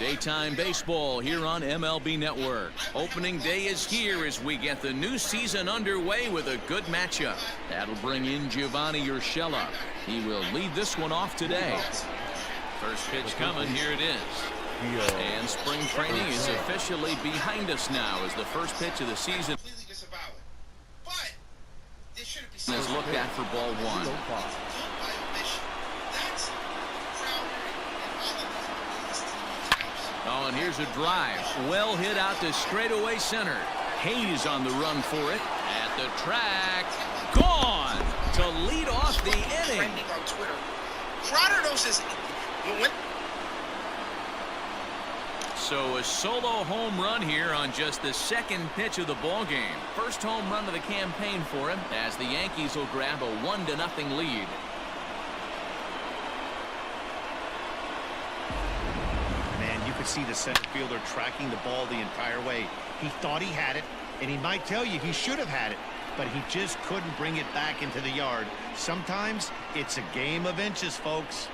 Daytime baseball here on MLB Network. Opening day is here as we get the new season underway with a good matchup. That'll bring in Giovanni Urshela. He will lead this one off today. First pitch coming. Here it is. And spring training is officially behind us now as the first pitch of the season is looked at for ball one. Oh, and here's a drive. Well hit out to straightaway center. Hayes on the run for it. At the track. Gone to lead off the inning. So a solo home run here on just the second pitch of the ball game. First home run of the campaign for him as the Yankees will grab a 1-0 lead. You could see the center fielder tracking the ball the entire way. He thought he had it, and he might tell you he should have had it, but he just couldn't bring it back into the yard. Sometimes it's a game of inches, folks.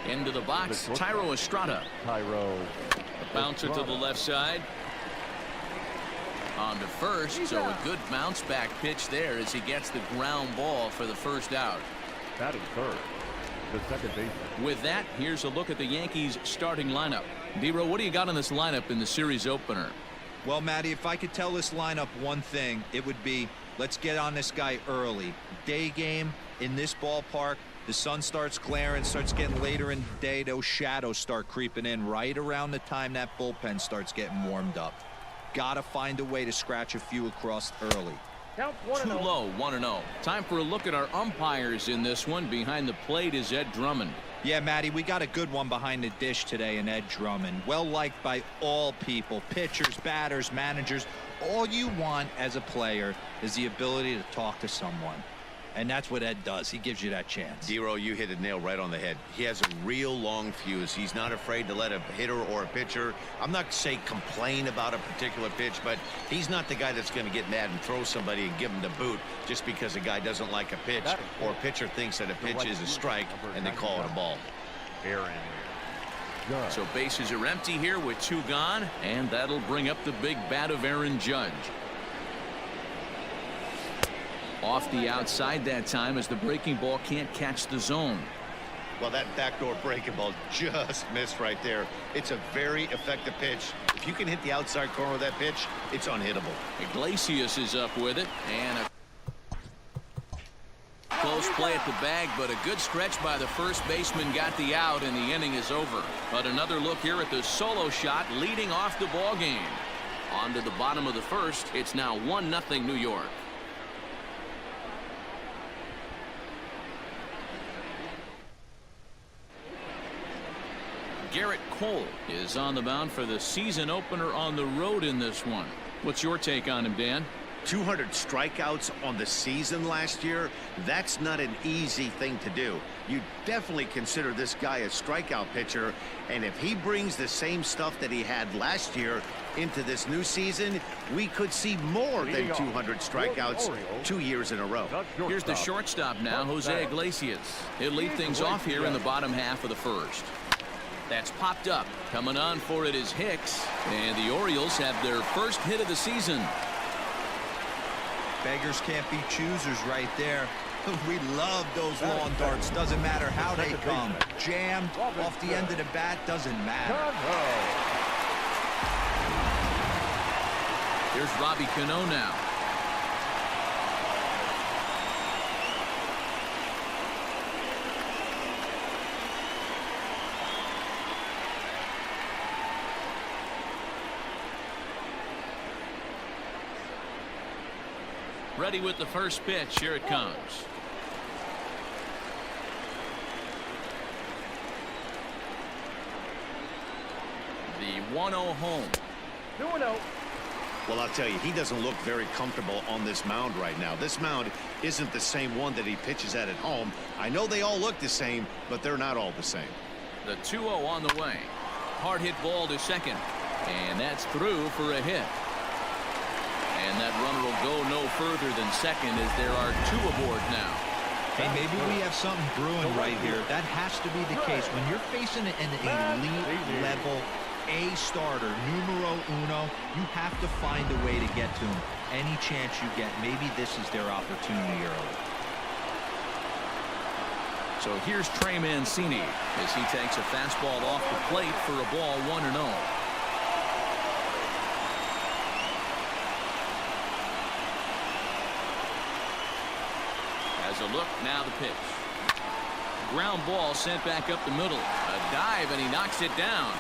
Into the box, Tyro Estrada. A bouncer to the left side. On to first, so a good bounce back pitch there as he gets the ground ball for the first out. Batting third, the second baseman. With that, here's a look at the Yankees starting lineup. D-Row, what do you got on this lineup in the series opener? Well, Matty, if I could tell this lineup one thing, it would be let's get on this guy early. Day game in this ballpark, the sun starts glaring, starts getting later in the day, those shadows start creeping in right around the time that bullpen starts getting warmed up. Gotta find a way to scratch a few across early. Too low, 1-0. Time for a look at our umpires in this one. Behind the plate is Ed Drummond. Yeah, Matty, we got a good one behind the dish today in Ed Drummond. Well liked by all people, pitchers, batters, managers. All you want as a player is the ability to talk to someone. And that's what Ed does. He gives you that chance. Dero, you hit a nail right on the head. He has a real long fuse. He's not afraid to let a hitter or a pitcher, I'm not saying complain about a particular pitch, but he's not the guy that's going to get mad and throw somebody and give him the boot just because a guy doesn't like a pitch or a pitcher thinks that a pitch is a strike and they call it a ball. So bases are empty here with 2 gone, and that'll bring up the big bat of Aaron Judge. Off the outside that time as the breaking ball can't catch the zone. Well, that backdoor breaking ball just missed right there. It's a very effective pitch. If you can hit the outside corner of that pitch, it's unhittable. Iglesias is up with it, and a close play at the bag, but a good stretch by the first baseman got the out, and the inning is over. But another look here at the solo shot leading off the ball game. On to the bottom of the first. It's now 1-0 New York. Garrett Cole is on the mound for the season opener on the road in this one. What's your take on him, Dan? 200 strikeouts on the season last year. That's not an easy thing to do. You definitely consider this guy a strikeout pitcher, and if he brings the same stuff that he had last year into this new season, we could see more than 200 strikeouts 2 years in a row. Here's the shortstop now, Jose Iglesias. He'll lead things off here in the bottom half of the first. That's popped up. Coming on for it is Hicks, and the Orioles have their first hit of the season. Beggars can't be choosers right there. We love those long darts. Doesn't matter how they come. Jammed off the end of the bat, doesn't matter. Here's Robbie Cano now. Ready with the first pitch. Here it comes. The 1-0 home. 2-0. Well, I'll tell you, he doesn't look very comfortable on this mound right now. This mound isn't the same one that he pitches at home. I know they all look the same, but they're not all the same. The 2-0 on the way. Hard hit ball to second. And that's through for a hit. And that runner will go no further than second as there are 2 aboard now. Hey, maybe we have something brewing right here. That has to be the case. When you're facing an elite level A starter, numero uno, you have to find a way to get to him. Any chance you get, maybe this is their opportunity early. So here's Trey Mancini as he takes a fastball off the plate for a ball 1-0. As a look, now the pitch. Ground ball sent back up the middle. A dive, and he knocks it down.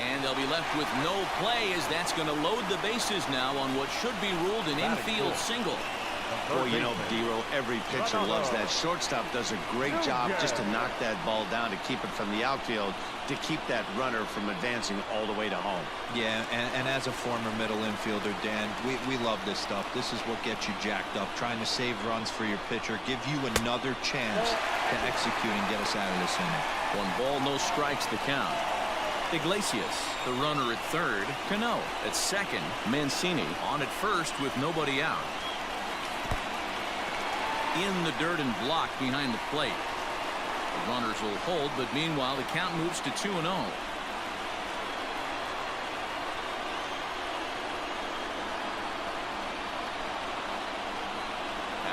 And they'll be left with no play as that's going to load the bases now on what should be ruled an infield single. Boy, you know, D-Row, every pitcher loves that. Shortstop does a great job just to knock that ball down, to keep it from the outfield, to keep that runner from advancing all the way to home. Yeah, and as a former middle infielder, Dan, we love this stuff. This is what gets you jacked up, trying to save runs for your pitcher, give you another chance to execute and get us out of this inning. 1 ball, no strikes, the count. Iglesias, the runner at third. Cano at second. Mancini on at first with nobody out. In the dirt and blocked behind the plate. The runners will hold, but meanwhile the count moves to 2-0.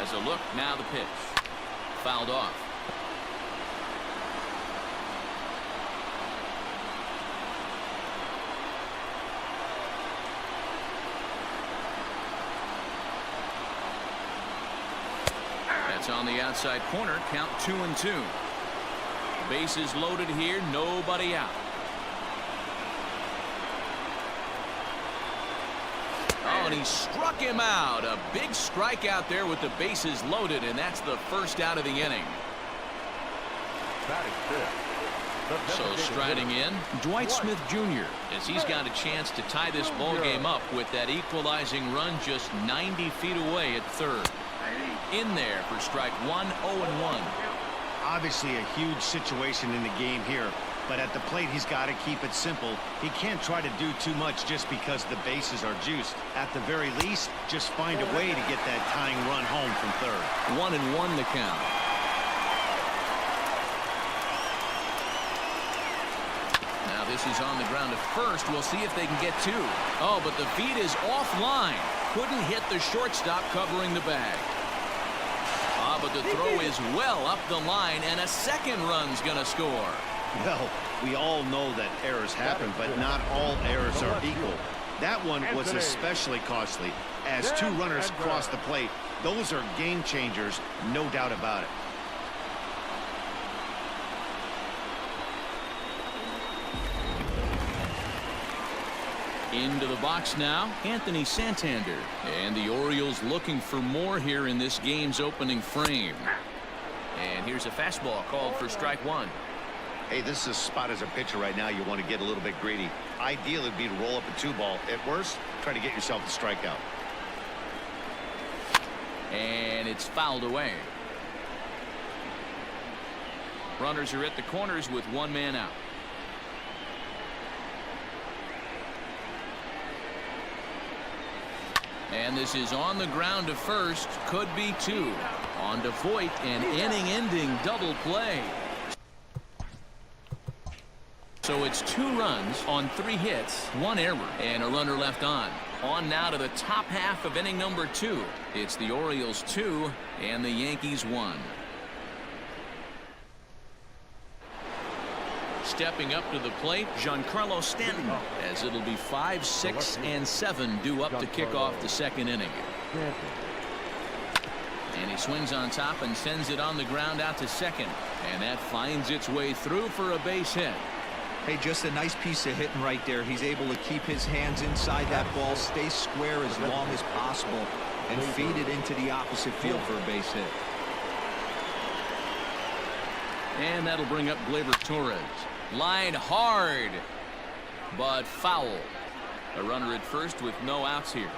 As a look, now the pitch. Fouled off. That's on the outside corner. Count 2-2. Bases loaded here. Nobody out. Oh, and he struck him out. A big strikeout there with the bases loaded, and that's the first out of the inning. So striding in, Dwight Smith Jr. as he's got a chance to tie this ball game up with that equalizing run just 90 feet away at third. In there for strike 1, 0-1. Obviously a huge situation in the game here, but at the plate he's got to keep it simple. He can't try to do too much just because the bases are juiced. At the very least, just find a way to get that tying run home from third. 1-1 the count. Now this is on the ground at first. We'll see if they can get 2. Oh, but the feed is offline. Couldn't hit the shortstop covering the bag. But the throw is well up the line, and a second run's going to score. Well, we all know that errors happen, but not all errors are equal. That one was especially costly. As 2 runners cross the plate, those are game changers, no doubt about it. Into the box now, Anthony Santander. And the Orioles looking for more here in this game's opening frame. And here's a fastball called for strike 1. Hey, this is a spot as a pitcher right now you want to get a little bit greedy. Ideal would be to roll up a 2-ball. At worst, try to get yourself a strikeout. And it's fouled away. Runners are at the corners with 1 man out. And this is on the ground to first. Could be 2. On to Voit, an inning-ending double play. So it's 2 runs on 3 hits, 1 error, and a runner left on. On now to the top half of inning number 2. It's the Orioles 2 and the Yankees 1. Stepping up to the plate, Giancarlo Stanton, as it'll be 5, 6, and 7 due up to kick off the second inning. And he swings on top and sends it on the ground out to second. And that finds its way through for a base hit. Hey, just a nice piece of hitting right there. He's able to keep his hands inside that ball, stay square as long as possible, and feed it into the opposite field for a base hit. And that'll bring up Gleyber Torres. Line hard, but foul. A runner at first with no outs here.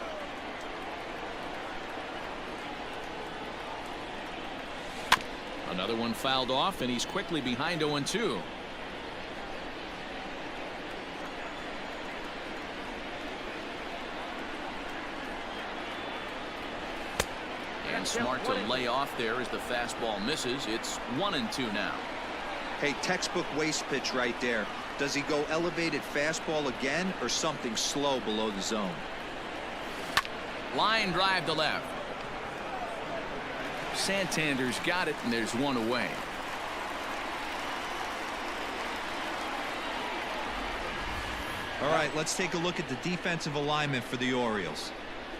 Another one fouled off, and he's quickly behind 0-2. And And smart to lay off there as the fastball misses. It's 1-2 now. Hey, textbook waste pitch right there. Does he go elevated fastball again or something slow below the zone? Line drive to left. Santander's got it, and there's one away. All right, let's take a look at the defensive alignment for the Orioles.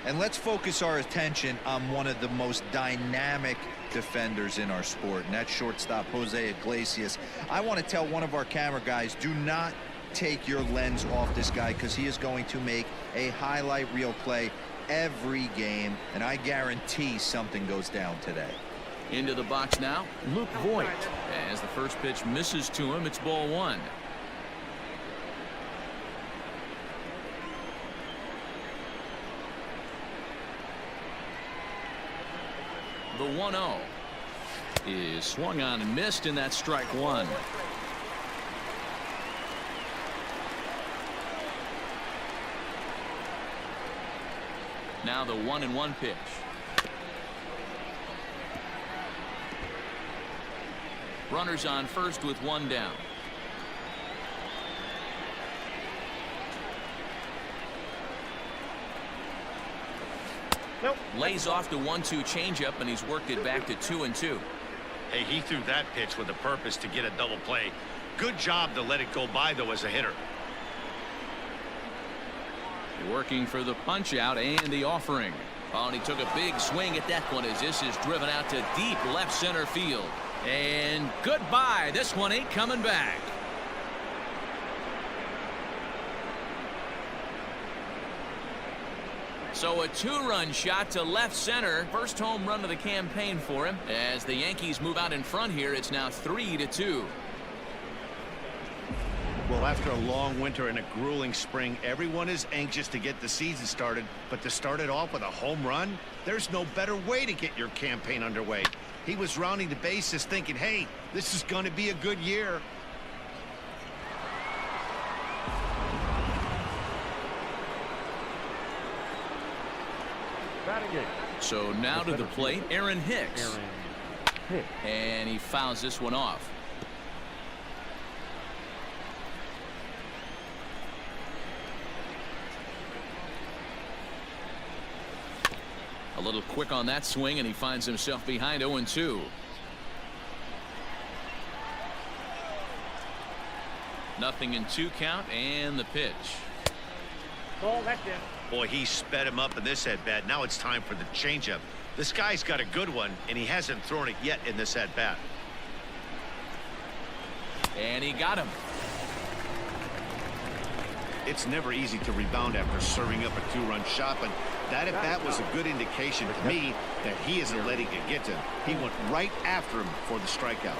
And let's focus our attention on one of the most dynamic defenders in our sport, and that's shortstop Jose Iglesias. I want to tell one of our camera guys, do not take your lens off this guy, because he is going to make a highlight reel play every game, and I guarantee something goes down today. Into the box now, Luke Voigt. As the first pitch misses to him, it's ball one. The 1-0 is swung on and missed, and that's strike one. Now the 1-1 pitch. Runners on first with one down. Nope. Lays off the 1-2 changeup, and he's worked it back to 2-2. Hey, he threw that pitch with a purpose to get a double play. Good job to let it go by, though, as a hitter. Working for the punch out and the offering. Oh, and he took a big swing at that one as this is driven out to deep left center field. And goodbye. This one ain't coming back. So a two-run shot to left center. First home run of the campaign for him. As the Yankees move out in front here, it's now 3-2. Well, after a long winter and a grueling spring, everyone is anxious to get the season started. But to start it off with a home run, there's no better way to get your campaign underway. He was rounding the bases thinking, hey, this is going to be a good year. So now to the plate, Aaron Hicks. And he fouls this one off. A little quick on that swing, and he finds himself behind 0-2. Nothing in 2 count, and the pitch. Ball, that's it. Boy, he sped him up in this at-bat. Now it's time for the changeup. This guy's got a good one, and he hasn't thrown it yet in this at-bat. And he got him. It's never easy to rebound after serving up a 2-run shot, but that at-bat was a good indication to me that he isn't letting it get to him. He went right after him for the strikeout.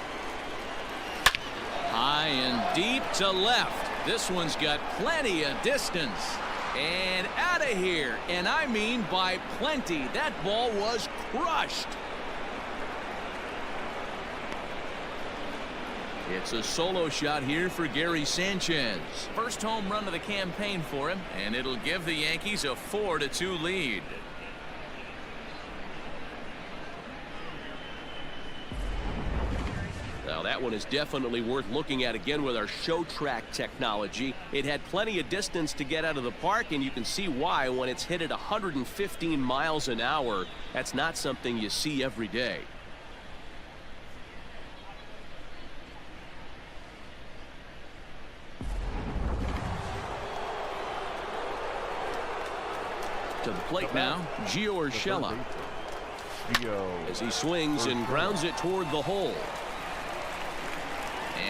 High and deep to left. This one's got plenty of distance. And out of here. And I mean by plenty. That ball was crushed. It's a solo shot here for Gary Sanchez. First home run of the campaign for him, and it'll give the Yankees a 4-2 lead. Now that one is definitely worth looking at again with our show track technology. It had plenty of distance to get out of the park, and you can see why when it's hit at 115 miles an hour. That's not something you see every day. To the plate now, Gio Urshela. As he swings and grounds it toward the hole.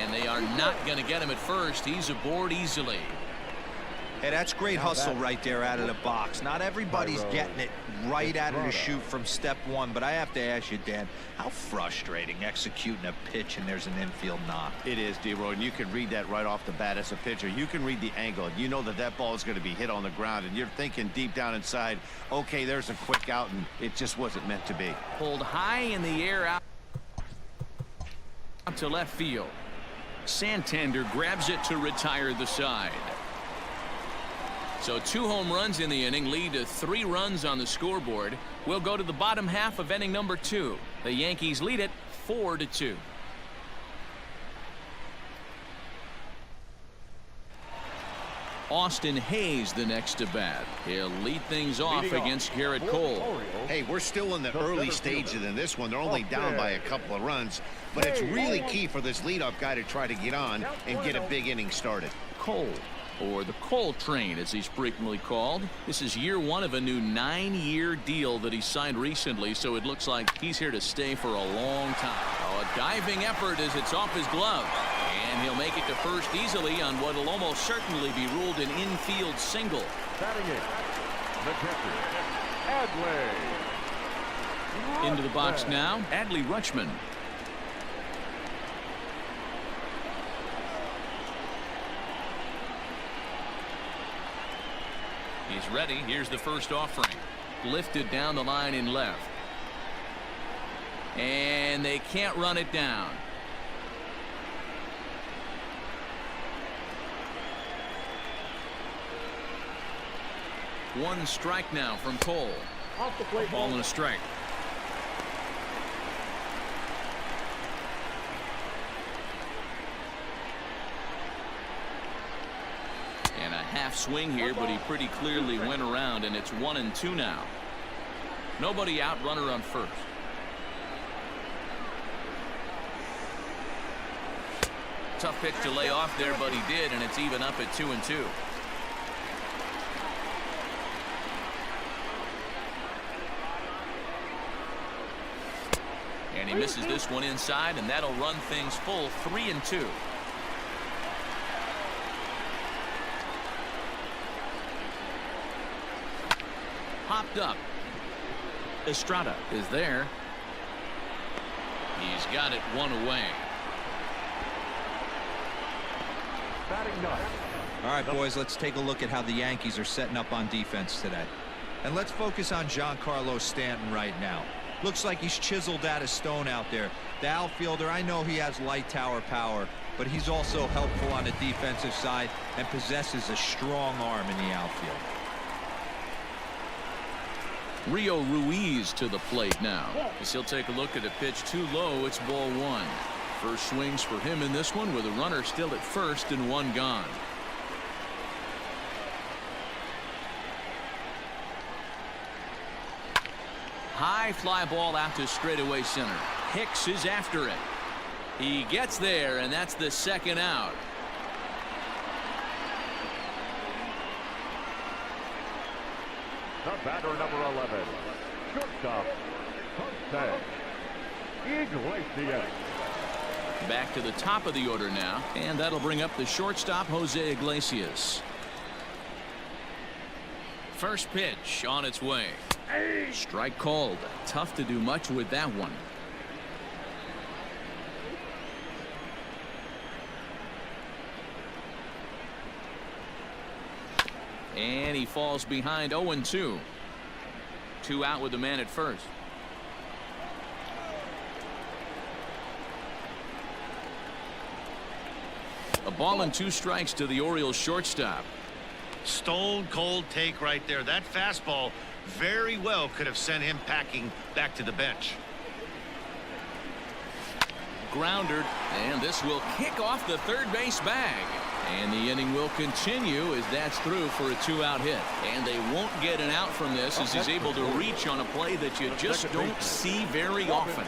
And they are not going to get him at first. He's aboard easily. Hey, that's great hustle right there out of the box. Not everybody's getting it right out of the chute from step one, but I have to ask you, Dan, how frustrating executing a pitch and there's an infield knock. It is, D-Roy, and you can read that right off the bat as a pitcher. You can read the angle. You know that that ball is going to be hit on the ground, and you're thinking deep down inside, okay, there's a quick out, and it just wasn't meant to be. Pulled high in the air out to left field. Santander grabs it to retire the side. So 2 home runs in the inning lead to 3 runs on the scoreboard. We'll go to the bottom half of inning number 2. The Yankees lead it 4-2. Austin Hayes the next to bat. He'll lead things off against Garrett Cole. Hey, we're still in the early stages in this one. They're only down by a couple of runs, but it's really key for this leadoff guy to try to get on and get a big inning started. Cole, or the Cole Train as he's frequently called. This is year 1 of a new 9-year deal that he signed recently, so it looks like he's here to stay for a long time. Oh, a diving effort as it's off his glove. And he'll make it to first easily on what will almost certainly be ruled an infield single. Batting it, the catcher, Adley. Into the box now, Adley Rutschman. He's ready. Here's the first offering. Lifted down the line in left. And they can't run it down. One strike now from Cole. Off the plate. Ball and a strike. And a half swing here, but he pretty clearly went around, and it's 1-2 now. Nobody out, runner on first. Tough pitch to lay off there, but he did, and it's even up at 2-2. And he misses this one inside, and that'll run things full 3-2. Popped up. Estrada is there. He's got it 1 away. Batting ninth. All right, boys, let's take a look at how the Yankees are setting up on defense today. And let's focus on Giancarlo Stanton right now. Looks like he's chiseled out of stone out there. The outfielder, I know he has light tower power, but he's also helpful on the defensive side and possesses a strong arm in the outfield. Rio Ruiz to the plate now. As he'll take a look at a pitch too low. It's ball 1. First swings for him in this one with a runner still at first and 1 gone. High fly ball out to straightaway center. Hicks is after it. He gets there, and that's the second out. The batter, number 11, shortstop, Jose Iglesias. Back to the top of the order now, and that'll bring up the shortstop, Jose Iglesias. First pitch on its way. Strike called. Tough to do much with that one. And he falls behind 0-2. 2 out with the man at first. A ball and 2 strikes to the Orioles shortstop. Stone cold take right there. That fastball very well could have sent him packing back to the bench. Groundered, and this will kick off the third base bag. And the inning will continue as that's through for a 2-out hit. And they won't get an out from this as he's able to reach on a play that you just don't see very often.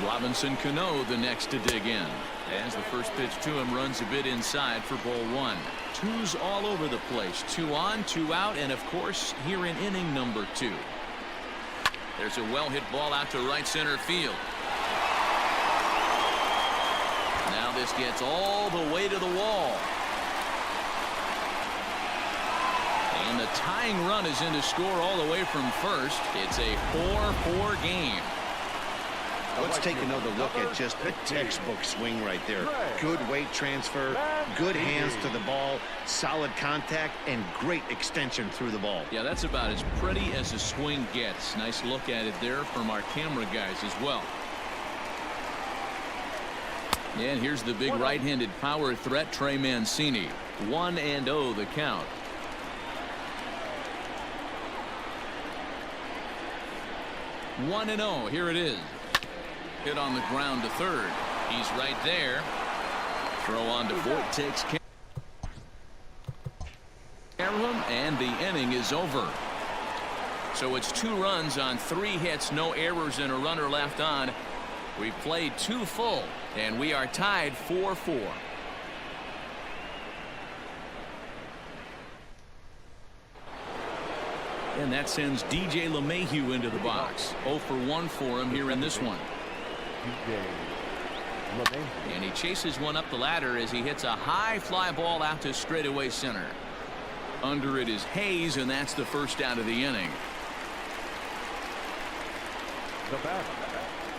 Robinson Cano the next to dig in. As the first pitch to him runs a bit inside for ball 1. 2's all over the place. 2 on, 2 out, and of course here in inning number 2. There's a well hit ball out to right center field. Now this gets all the way to the wall. And the tying run is in to score all the way from first. It's a 4-4 game. Let's take another look at just a textbook swing right there. Good weight transfer, good hands to the ball, solid contact, and great extension through the ball. Yeah, that's about as pretty as a swing gets. Nice look at it there from our camera guys as well. And here's the big right-handed power threat, Trey Mancini. 1-0 the count. One and 0. Here it is. Hit on the ground to third. He's right there. Throw on to fourth. Takes care of him, and the inning is over. So it's 2 runs on 3 hits, no errors, and a runner left on. We've played 2 full, and we are tied 4-4. And that sends DJ LeMahieu into the box. 0 for 1 for him here in this one. And he chases one up the ladder as he hits a high fly ball out to straightaway center. Under it is Hayes, and that's the first out of the inning. The batter,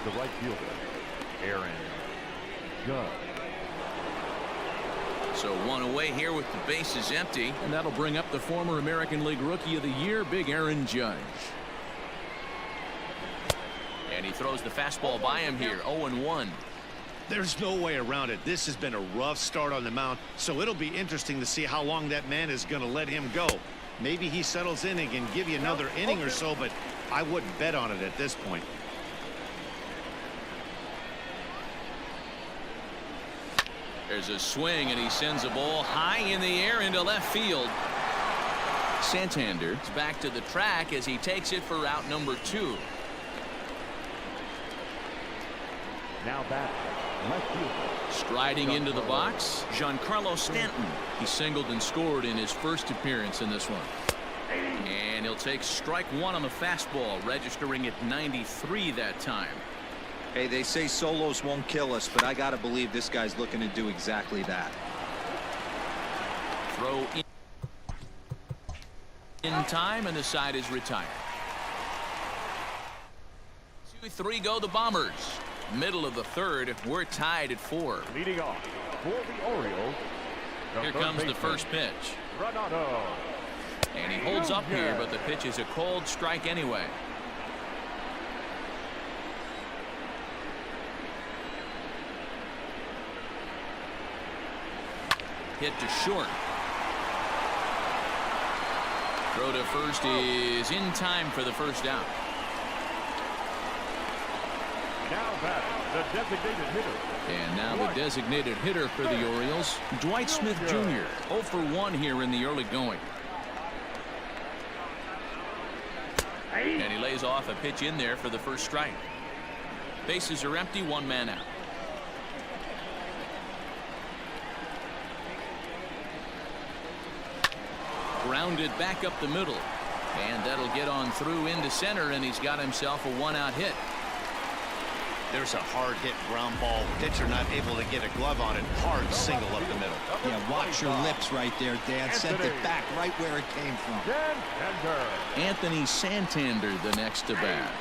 the right fielder, Aaron Judge. So 1 away here with the bases empty, and that'll bring up the former American League Rookie of the Year, big Aaron Judge. And he throws the fastball by him here. 0-1. There's no way around it. This has been a rough start on the mound, so it'll be interesting to see how long that man is going to let him go. Maybe he settles in and can give you another inning or so, but I wouldn't bet on it at this point. There's a swing, and he sends a ball high in the air into left field. Santander is back to the track as he takes it for route number 2. Now back, left fielder. Striding into the box, Giancarlo Stanton. He singled and scored in his first appearance in this one. And he'll take strike 1 on the fastball, registering at 93 that time. Hey, they say solos won't kill us, but I got to believe this guy's looking to do exactly that. Throw in time, and the side is retired. 2-3 go the Bombers. Middle of the third, we're tied at 4. Leading off for the Orioles. Here comes the first pitch. Renato. And he holds up here, but the pitch is a cold strike anyway. Hit to short. Throw to first is in time for the first out. Now back, the designated hitter. And now the designated hitter for the Orioles, Dwight Smith Jr. 0 for 1 here in the early going. And he lays off a pitch in there for the first strike. Bases are empty, 1 man out. Grounded back up the middle, and that'll get on through into center, and he's got himself a 1-out hit. There's a hard hit ground ball. Pitcher not able to get a glove on it. Hard single up the middle. Yeah, watch your lips right there, Dan. Sent it back right where it came from. Anthony Santander the next to bat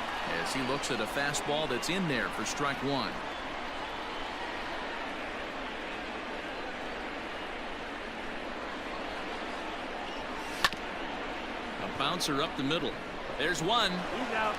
as he looks at a fastball that's in there for strike 1. A bouncer up the middle. There's one. He's out.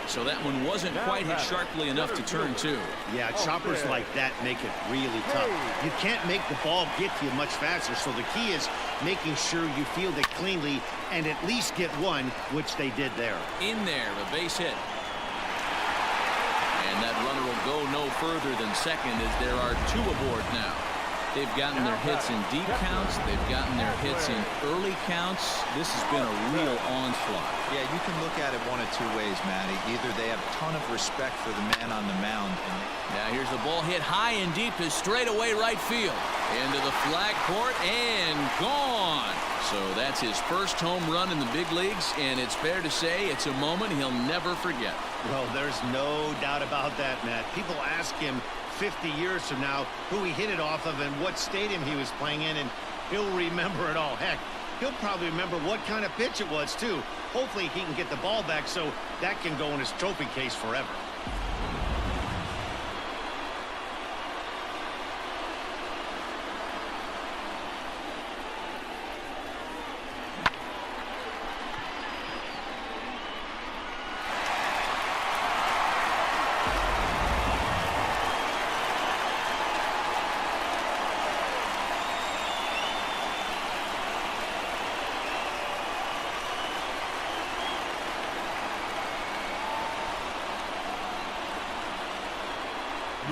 So that one wasn't quite hit sharply enough to turn 2. Yeah, choppers like that make it really tough. You can't make the ball get to you much faster, so the key is making sure you field it cleanly and at least get one, which they did there. In there, a base hit. And that runner will go no further than second as there are 2 aboard now. They've gotten their hits in deep counts. They've gotten their hits in early counts. This has been a real onslaught. Yeah, you can look at it one of 2 ways, Matty. Either they have a ton of respect for the man on the mound. Now here's the ball hit high and deep to straightaway right field. Into the flag court and gone. So that's his first home run in the big leagues, and it's fair to say it's a moment he'll never forget. Well, there's no doubt about that, Matt. People ask him 50 years from now who he hit it off of and what stadium he was playing in, and he'll remember it all. Heck, he'll probably remember what kind of pitch it was too. Hopefully he can get the ball back so that can go in his trophy case forever.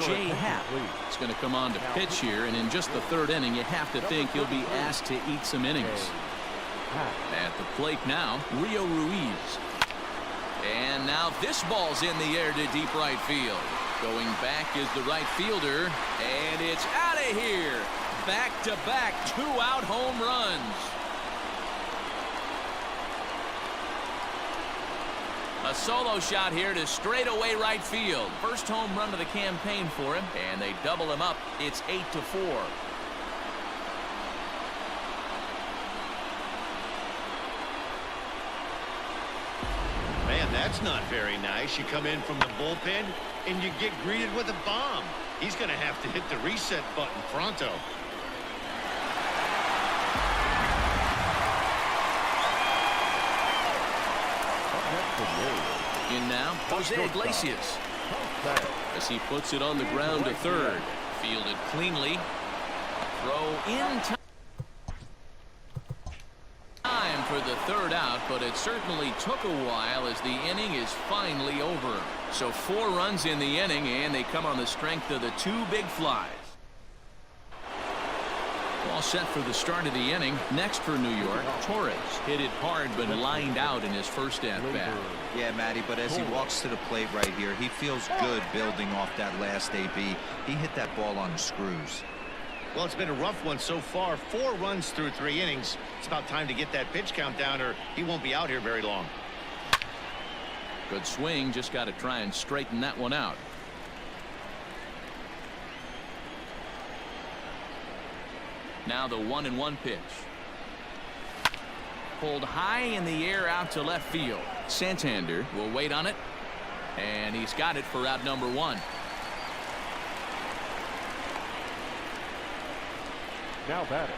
Jay Happ is going to come on to pitch here, and in just the third inning, you have to think he'll be asked to eat some innings. At the plate now, Rio Ruiz. And now this ball's in the air to deep right field. Going back is the right fielder, and it's out of here. Back-to-back two-out home runs. A solo shot here to straightaway right field. First home run of the campaign for him, and they double him up. It's 8-4. Man, that's not very nice. You come in from the bullpen and you get greeted with a bomb. He's going to have to hit the reset button pronto. In now, Jose Iglesias. As he puts it on the ground to third. Fielded cleanly. Throw in time for the third out, but it certainly took a while as the inning is finally over. So 4 runs in the inning, and they come on the strength of the 2 big flies. All set for the start of the inning. Next for New York, Torres hit it hard but lined out in his first at-bat. Yeah, Matty, but as he walks to the plate right here, he feels good building off that last AB. He hit that ball on the screws. Well, it's been a rough one so far. 4 runs through 3 innings. It's about time to get that pitch count down, or he won't be out here very long. Good swing, just got to try and straighten that one out. Now the 1-1 pitch. Pulled high in the air out to left field. Santander will wait on it, and he's got it for out number 1. Now batting,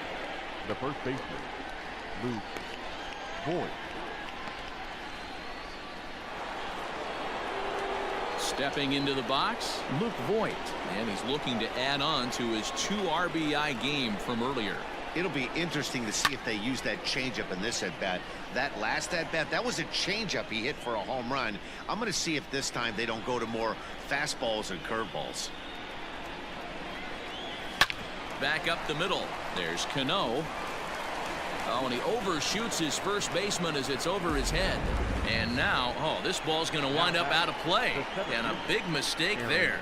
the first baseman, Luke Voigt. Stepping into the box, Luke Voigt, and he's looking to add on to his 2 RBI game from earlier. It'll be interesting to see if they use that changeup in this at-bat. That last at-bat, that was a changeup he hit for a home run. I'm going to see if this time they don't go to more fastballs and curveballs. Back up the middle. There's Cano. Oh, and he overshoots his first baseman as it's over his head. And now, oh, this ball's going to wind up out of play. And a big mistake there.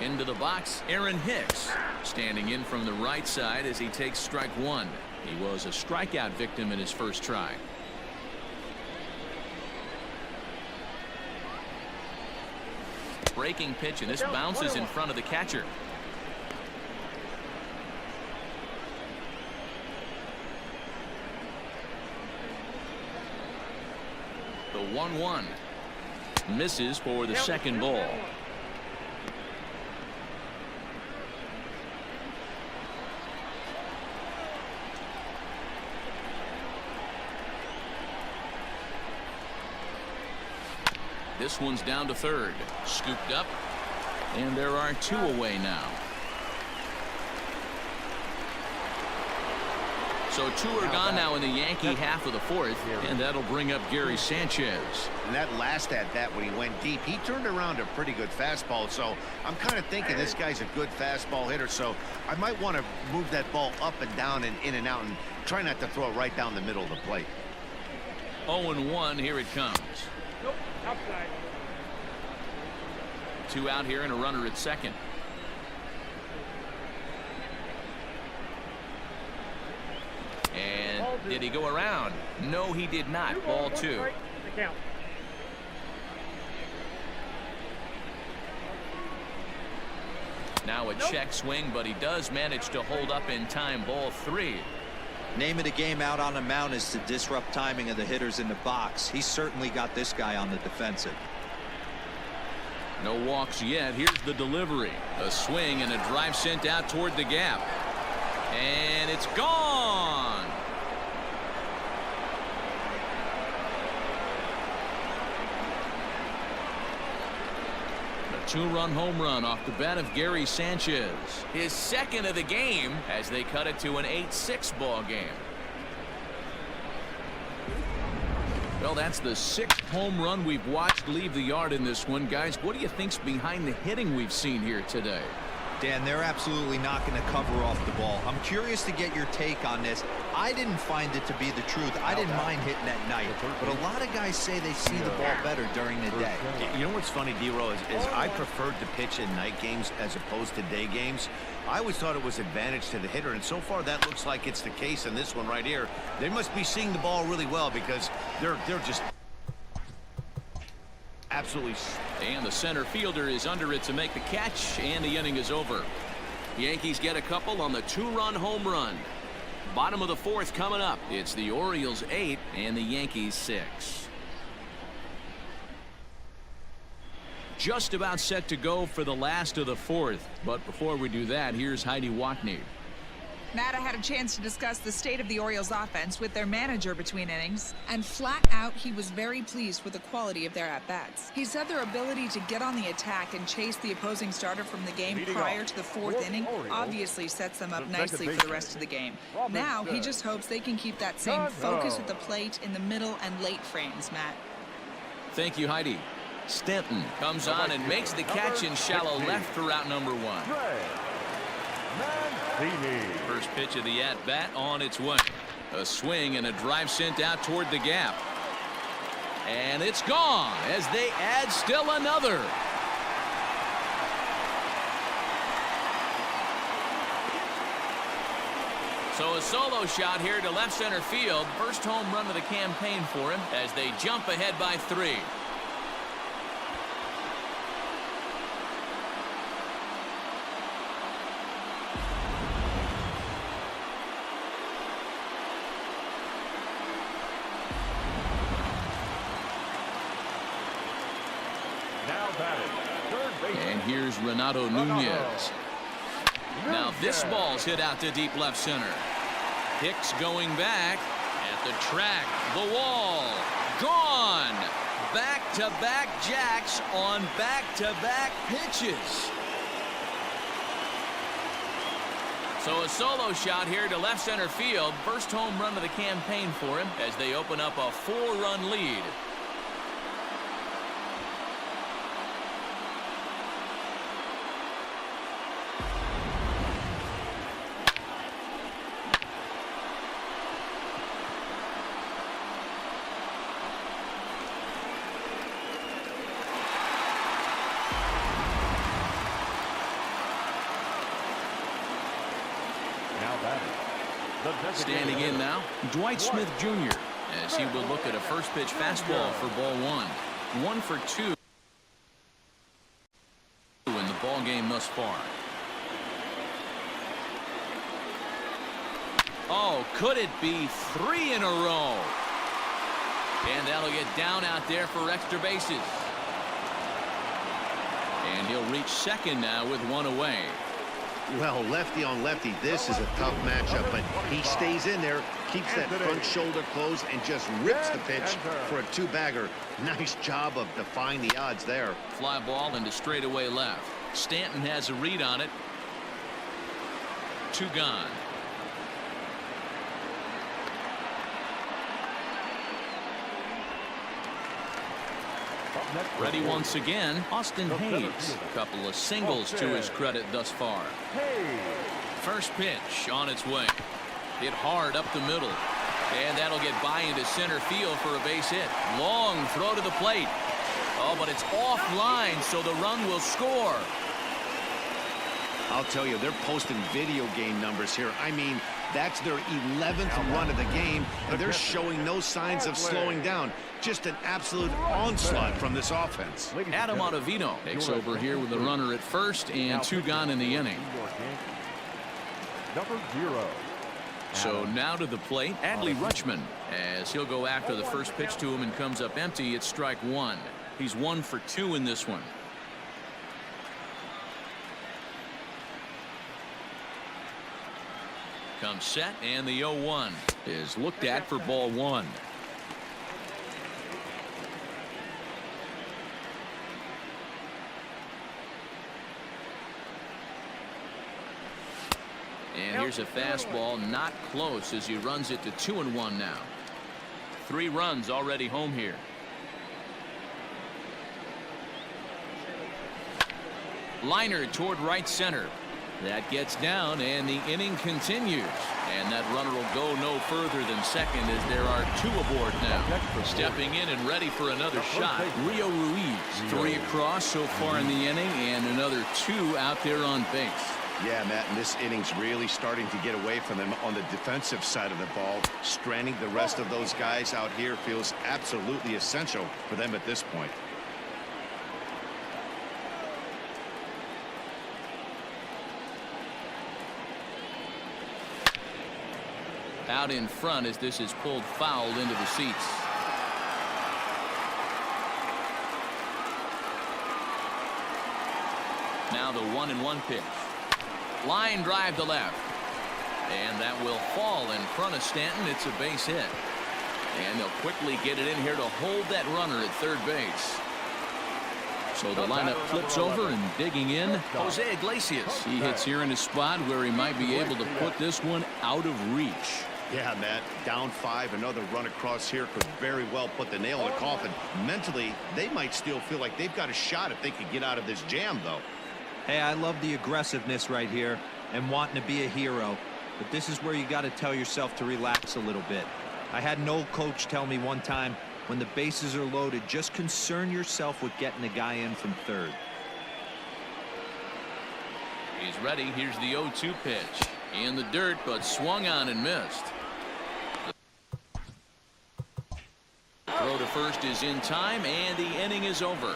Into the box, Aaron Hicks. Standing in from the right side as he takes strike 1. He was a strikeout victim in his first try. Breaking pitch, and this bounces in front of the catcher. The 1-1 misses for the second ball. This one's down to third. Scooped up, and there are 2 away now. So 2 are gone now in the Yankee half of the 4th, and that'll bring up Gary Sanchez. And that last at-bat when he went deep, he turned around a pretty good fastball. So I'm kind of thinking this guy's a good fastball hitter. So I might want to move that ball up and down and in and out and try not to throw it right down the middle of the plate. 0-1, here it comes. Nope, outside. 2 out here and a runner at second. And did he go around? No, he did not. Ball 2. Now a check swing, but he does manage to hold up in time. Ball 3. Name of the game out on the mound is to disrupt timing of the hitters in the box. He certainly got this guy on the defensive. No walks yet. Here's the delivery. A swing and a drive sent out toward the gap. And it's gone. A 2-run home run off the bat of Gary Sanchez. His second of the game as they cut it to an 8-6 ball game. Well, that's the 6th home run we've watched leave the yard in this one. Guys, what do you think's behind the hitting we've seen here today? Dan, they're absolutely not going to cover off the ball. I'm curious to get your take on this. I didn't find it to be the truth. I didn't mind hitting at night, but a lot of guys say they see the ball better during the day. You know what's funny, D-Row, is I preferred to pitch in night games as opposed to day games. I always thought it was advantage to the hitter, and so far that looks like it's the case in this one right here. They must be seeing the ball really well because they're just absolutely. And the center fielder is under it to make the catch, and the inning is over. Yankees get a couple on the 2-run home run. Bottom of the 4th coming up. It's the Orioles 8 and the Yankees 6. Just about set to go for the last of the 4th. But before we do that, here's Heidi Watney. Matt, I had a chance to discuss the state of the Orioles offense with their manager between innings, and flat out he was very pleased with the quality of their at-bats. He said their ability to get on the attack and chase the opposing starter from the game prior to the 4th inning obviously sets them up nicely for the rest of the game. Now he just hopes they can keep that same focus at the plate in the middle and late frames, Matt. Thank you, Heidi. Stanton comes on and makes the catch in shallow left for route number 1. First pitch of the at-bat on its way. A swing and a drive sent out toward the gap. And it's gone as they add still another. So a solo shot here to left center field. First home run of the campaign for him as they jump ahead by 3. And here's Renato Nunez. Now this ball's hit out to deep left center. Hicks going back at the track. The wall. Gone. Back-to-back jacks on back-to-back pitches. So a solo shot here to left center field. First home run of the campaign for him as they open up a 4-run lead. Standing in now, Dwight Smith Jr. as he will look at a first pitch fastball for ball 1. 1 for 2 in the ball game thus far. Oh, could it be 3 in a row? And that'll get down out there for extra bases. And he'll reach second now with 1 away. Well, lefty on lefty, this is a tough matchup, but he stays in there, keeps that front shoulder closed, and just rips the pitch for a 2-bagger. Nice job of defying the odds there. Fly ball into straightaway left. Stanton has a read on it. 2 gone. Ready once again, Austin Hayes. A couple of singles to his credit thus far. First pitch on its way. Hit hard up the middle. And that'll get by into center field for a base hit. Long throw to the plate. Oh, but it's offline, so the run will score. I'll tell you, they're posting video game numbers here. I mean, that's their 11th run of the game, and they're showing no signs of slowing down. Just an absolute onslaught from this offense. Adam Ottavino takes over here with the runner at first and 2 gone in the inning. Number 0. So now to the plate, Adley Rutschman, as he'll go after the first pitch to him and comes up empty. It's strike 1. He's 1 for 2 in this one. Comes set, and the 0-1 is looked at for ball 1. And here's a fastball not close as he runs it to 2-1 now. 3 runs already home here. Liner toward right center. That gets down, and the inning continues. And that runner will go no further than second as there are 2 aboard now. Stepping in and ready for another shot, Rio Ruiz. 3 across so far in the inning, and another 2 out there on base. Yeah, Matt, and this inning's really starting to get away from them on the defensive side of the ball. Stranding the rest of those guys out here feels absolutely essential for them at this point. Out in front as this is pulled foul into the seats. Now the 1-1 pitch. Line drive to left. And that will fall in front of Stanton. It's a base hit. And they'll quickly get it in here to hold that runner at third base. So the lineup flips over, and digging in, Jose Iglesias. He hits here in a spot where he might be able to put this one out of reach. Yeah, Matt, down 5, another run across here could very well put the nail in the coffin. Mentally, they might still feel like they've got a shot if they could get out of this jam, though. Hey, I love the aggressiveness right here and wanting to be a hero. But this is where you got to tell yourself to relax a little bit. I had an old coach tell me one time, when the bases are loaded, just concern yourself with getting the guy in from third. He's ready. Here's the 0-2 pitch. In the dirt, but swung on and missed. Throw to first is in time, and the inning is over.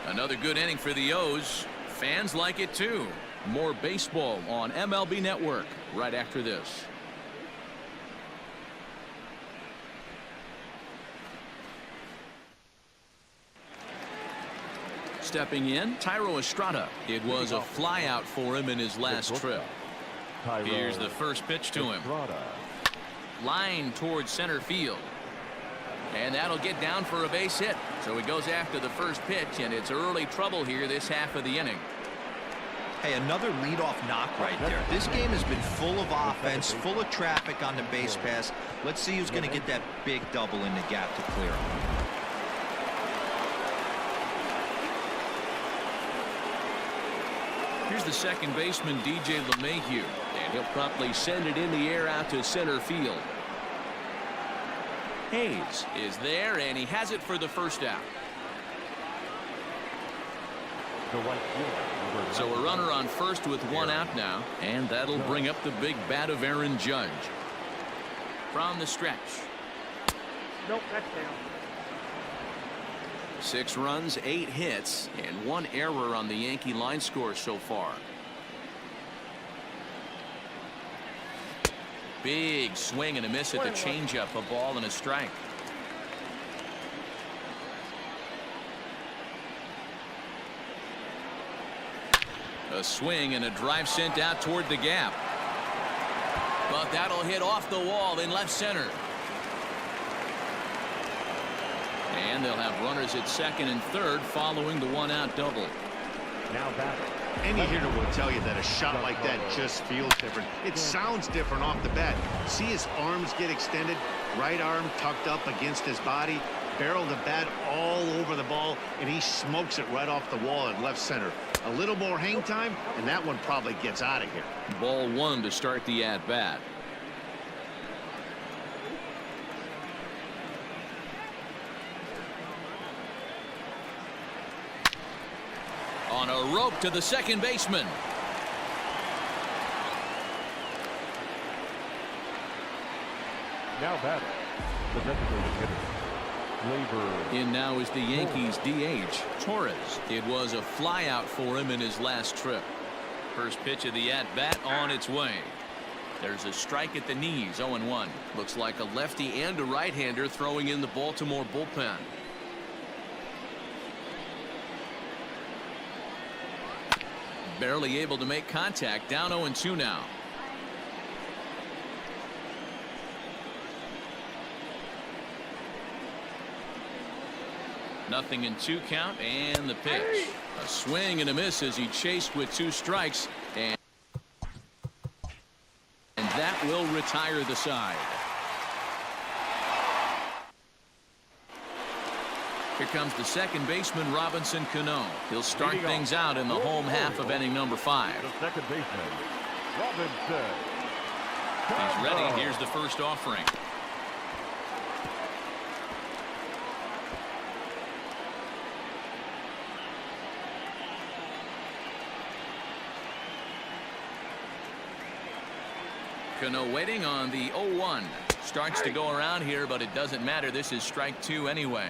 Another good inning for the O's. Fans like it too. More baseball on MLB Network right after this. Stepping in, Thairo Estrada. It was a flyout for him in his last trip. Here's the first pitch to him. Line towards center field. And that'll get down for a base hit. So he goes after the first pitch, and it's early trouble here this half of the inning. Hey, another leadoff knock right there. This game has been full of offense, full of traffic on the base pass. Let's see who's going to get that big double in the gap to clear him. Here's the second baseman, DJ LeMahieu, and he'll promptly send it in the air out to center field. Hayes is there, and he has it for the first out. So a runner on first with 1 out now, and that'll bring up the big bat of Aaron Judge. From the stretch. Nope, that's down. 6 runs, 8 hits, and 1 error on the Yankee line score so far. Big swing and a miss at the changeup, a ball and a strike. A swing and a drive sent out toward the gap. But that'll hit off the wall in left center. And they'll have runners at second and third following the 1-out double. Now batter. Any hitter will tell you that a shot like that just feels different. It sounds different off the bat. See his arms get extended, right arm tucked up against his body, barrel the bat all over the ball, and he smokes it right off the wall at left center. A little more hang time, and that one probably gets out of here. Ball 1 to start the at-bat. On a rope to the second baseman. Now batter. The designated hitter. In now is the Yankees DH, Torres. It was a flyout for him in his last trip. First pitch of the at-bat on its way. There's a strike at the knees, 0-1. Looks like a lefty and a right-hander throwing in the Baltimore bullpen. Barely able to make contact, down 0-2 now. Nothing in 2 count, and the pitch. A swing and a miss as he chased with 2 strikes, and that will retire the side. Here comes the second baseman, Robinson Cano. He'll start things out in the home half of inning number 5. The second baseman, Robinson. He's ready. Here's the first offering. Cano waiting on the 0-1. Starts to go around here, but it doesn't matter. This is strike 2 anyway.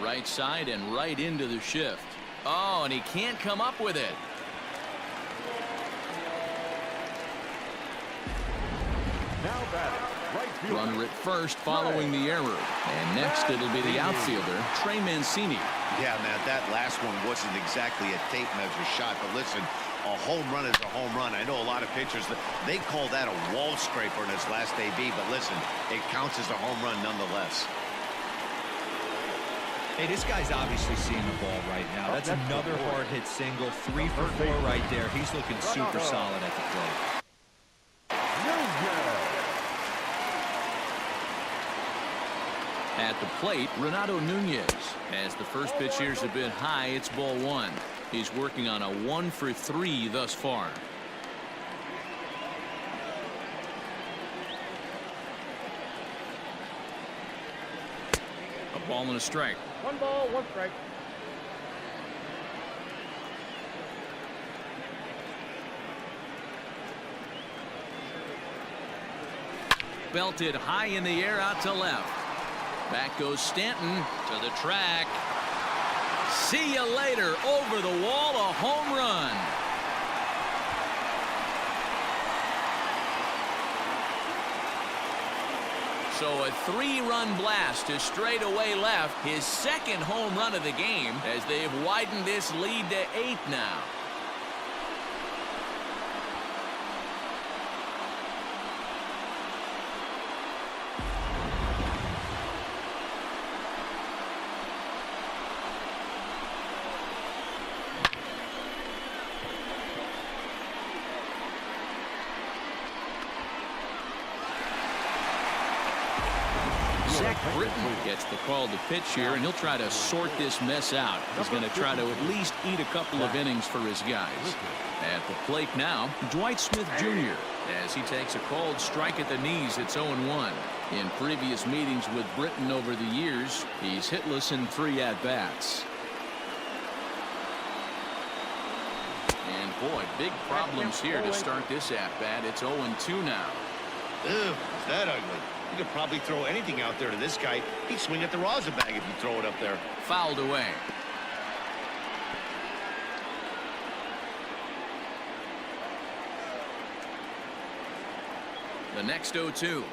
Right side and right into the shift. Oh, and he can't come up with it. Now batting, right fielder. Runner at first following the error. And next it'll be the outfielder, Trey Mancini. Yeah, man, that last one wasn't exactly a tape measure shot, but listen, a home run is a home run. I know a lot of pitchers, they call that a wall scraper in his last AB, but listen, it counts as a home run nonetheless. Hey, this guy's obviously seeing the ball right now. That's another hard hit single. 3 for 4 right there. He's looking super solid at the plate. At the plate, Renato Nunez. As the first pitch here's a bit high, it's ball 1. He's working on a 1 for 3 thus far. A ball and a strike. 1 ball, 1 strike. Belted high in the air out to left. Back goes Stanton to the track. See you later. Over the wall, a home run. So a 3-run blast to straightaway left. His second home run of the game as they've widened this lead to 8 now. Britton gets the call to pitch here, and he'll try to sort this mess out. He's going to try to at least eat a couple of innings for his guys. At the plate now, Dwight Smith Jr. as he takes a called strike at the knees. It's 0-1. In previous meetings with Britton over the years, he's hitless in 3 at-bats. And boy, big problems here to start this at-bat. It's 0-2 now. Ew, is that ugly? You could probably throw anything out there to this guy. He'd swing at the rosin bag if you throw it up there. Fouled away. The next 0-2.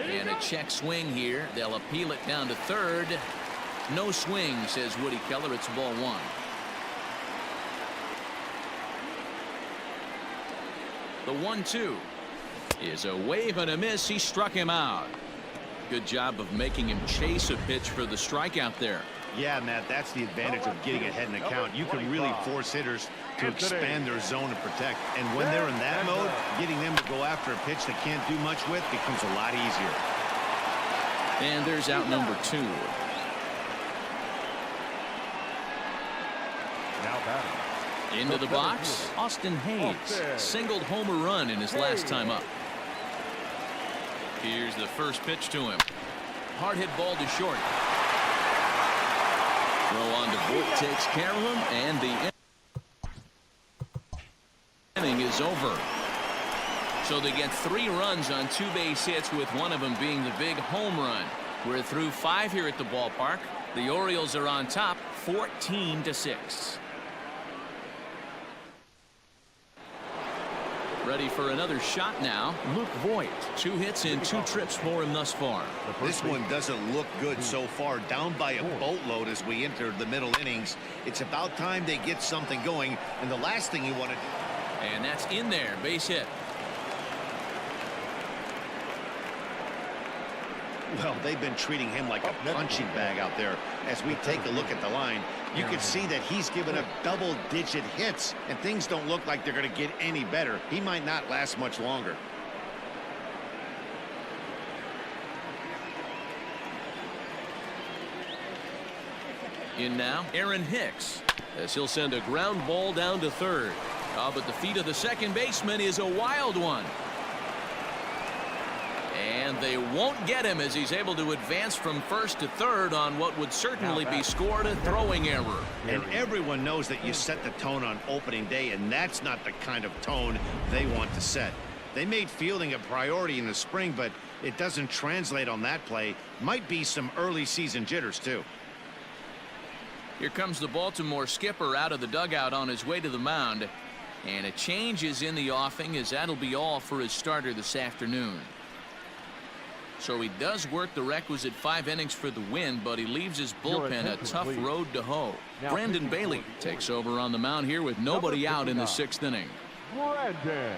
And a check swing here. They'll appeal it down to third. No swing, says Woody Keller. It's ball 1. The 1-2 is a wave and a miss. He struck him out. Good job of making him chase a pitch for the strikeout there. Yeah, Matt, that's the advantage of getting ahead in the count. You can really force hitters to expand their zone and protect. And when they're in that mode, getting them to go after a pitch they can't do much with becomes a lot easier. And there's out number 2. Now batting. Into the box, Austin Hayes singled home a run in his last time up. Here's the first pitch to him. Hard hit ball to short. Throw on to Vogt takes care of him, and the inning is over. So they get 3 runs on 2 base hits, with one of them being the big home run. We're through 5 here at the ballpark. The Orioles are on top 14-6. Ready for another shot now. Luke Voigt. 2 hits and 2 trips for him thus far. This one doesn't look good so far. Down by a boatload as we enter the middle innings. It's about time they get something going, and the last thing you want to do. And that's in there. Base hit. Well, they've been treating him like a punching bag out there. As we take a look at the line, you can see that he's given up double-digit hits, and things don't look like they're going to get any better. He might not last much longer. In now, Aaron Hicks. As he'll send a ground ball down to third. Oh, but the feet of the second baseman is a wild one. And they won't get him as he's able to advance from first to third on what would certainly be scored a throwing error. And everyone knows that you set the tone on opening day, and that's not the kind of tone they want to set. They made fielding a priority in the spring, but it doesn't translate on that play. Might be some early season jitters, too. Here comes the Baltimore skipper out of the dugout on his way to the mound. And a change is in the offing, as that'll be all for his starter this afternoon. So he does work the requisite 5 innings for the win, but he leaves his bullpen a tough road to hoe. Brandon Bailey takes over on the mound here with nobody out in the 6th inning. Brandon Bailey.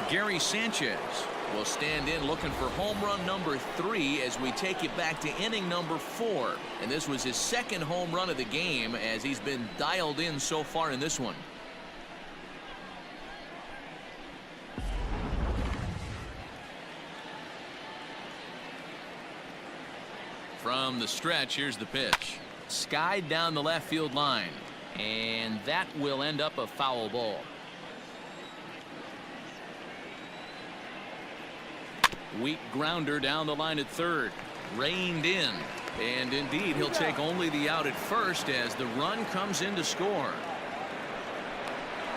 Gary Sanchez will stand in looking for home run number 3 as we take it back to inning number 4. And this was his 2nd home run of the game as he's been dialed in so far in this one. From the stretch, here's the pitch. Skied down the left field line. And that will end up a foul ball. Weak grounder down the line at third. Reined in. And indeed, he'll take only the out at first as the run comes in to score.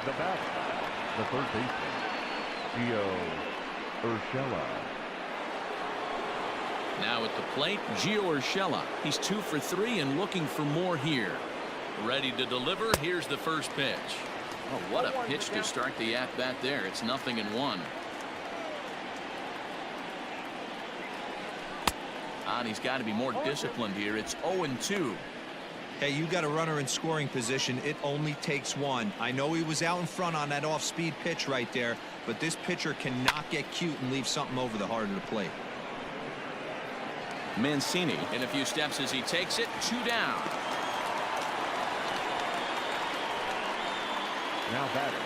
The batter, the third baseman, Gio Urshela. Now at the plate, Gio Urshela. He's 2 for 3 and looking for more here. Ready to deliver. Here's the first pitch. Oh, what a pitch to start the at-bat there. It's 0-1. And he's got to be more disciplined here. It's 0-2. Hey, you got a runner in scoring position. It only takes one. I know he was out in front on that off-speed pitch right there, but this pitcher cannot get cute and leave something over the heart of the plate. Mancini in a few steps as he takes it. 2 down. Now batting.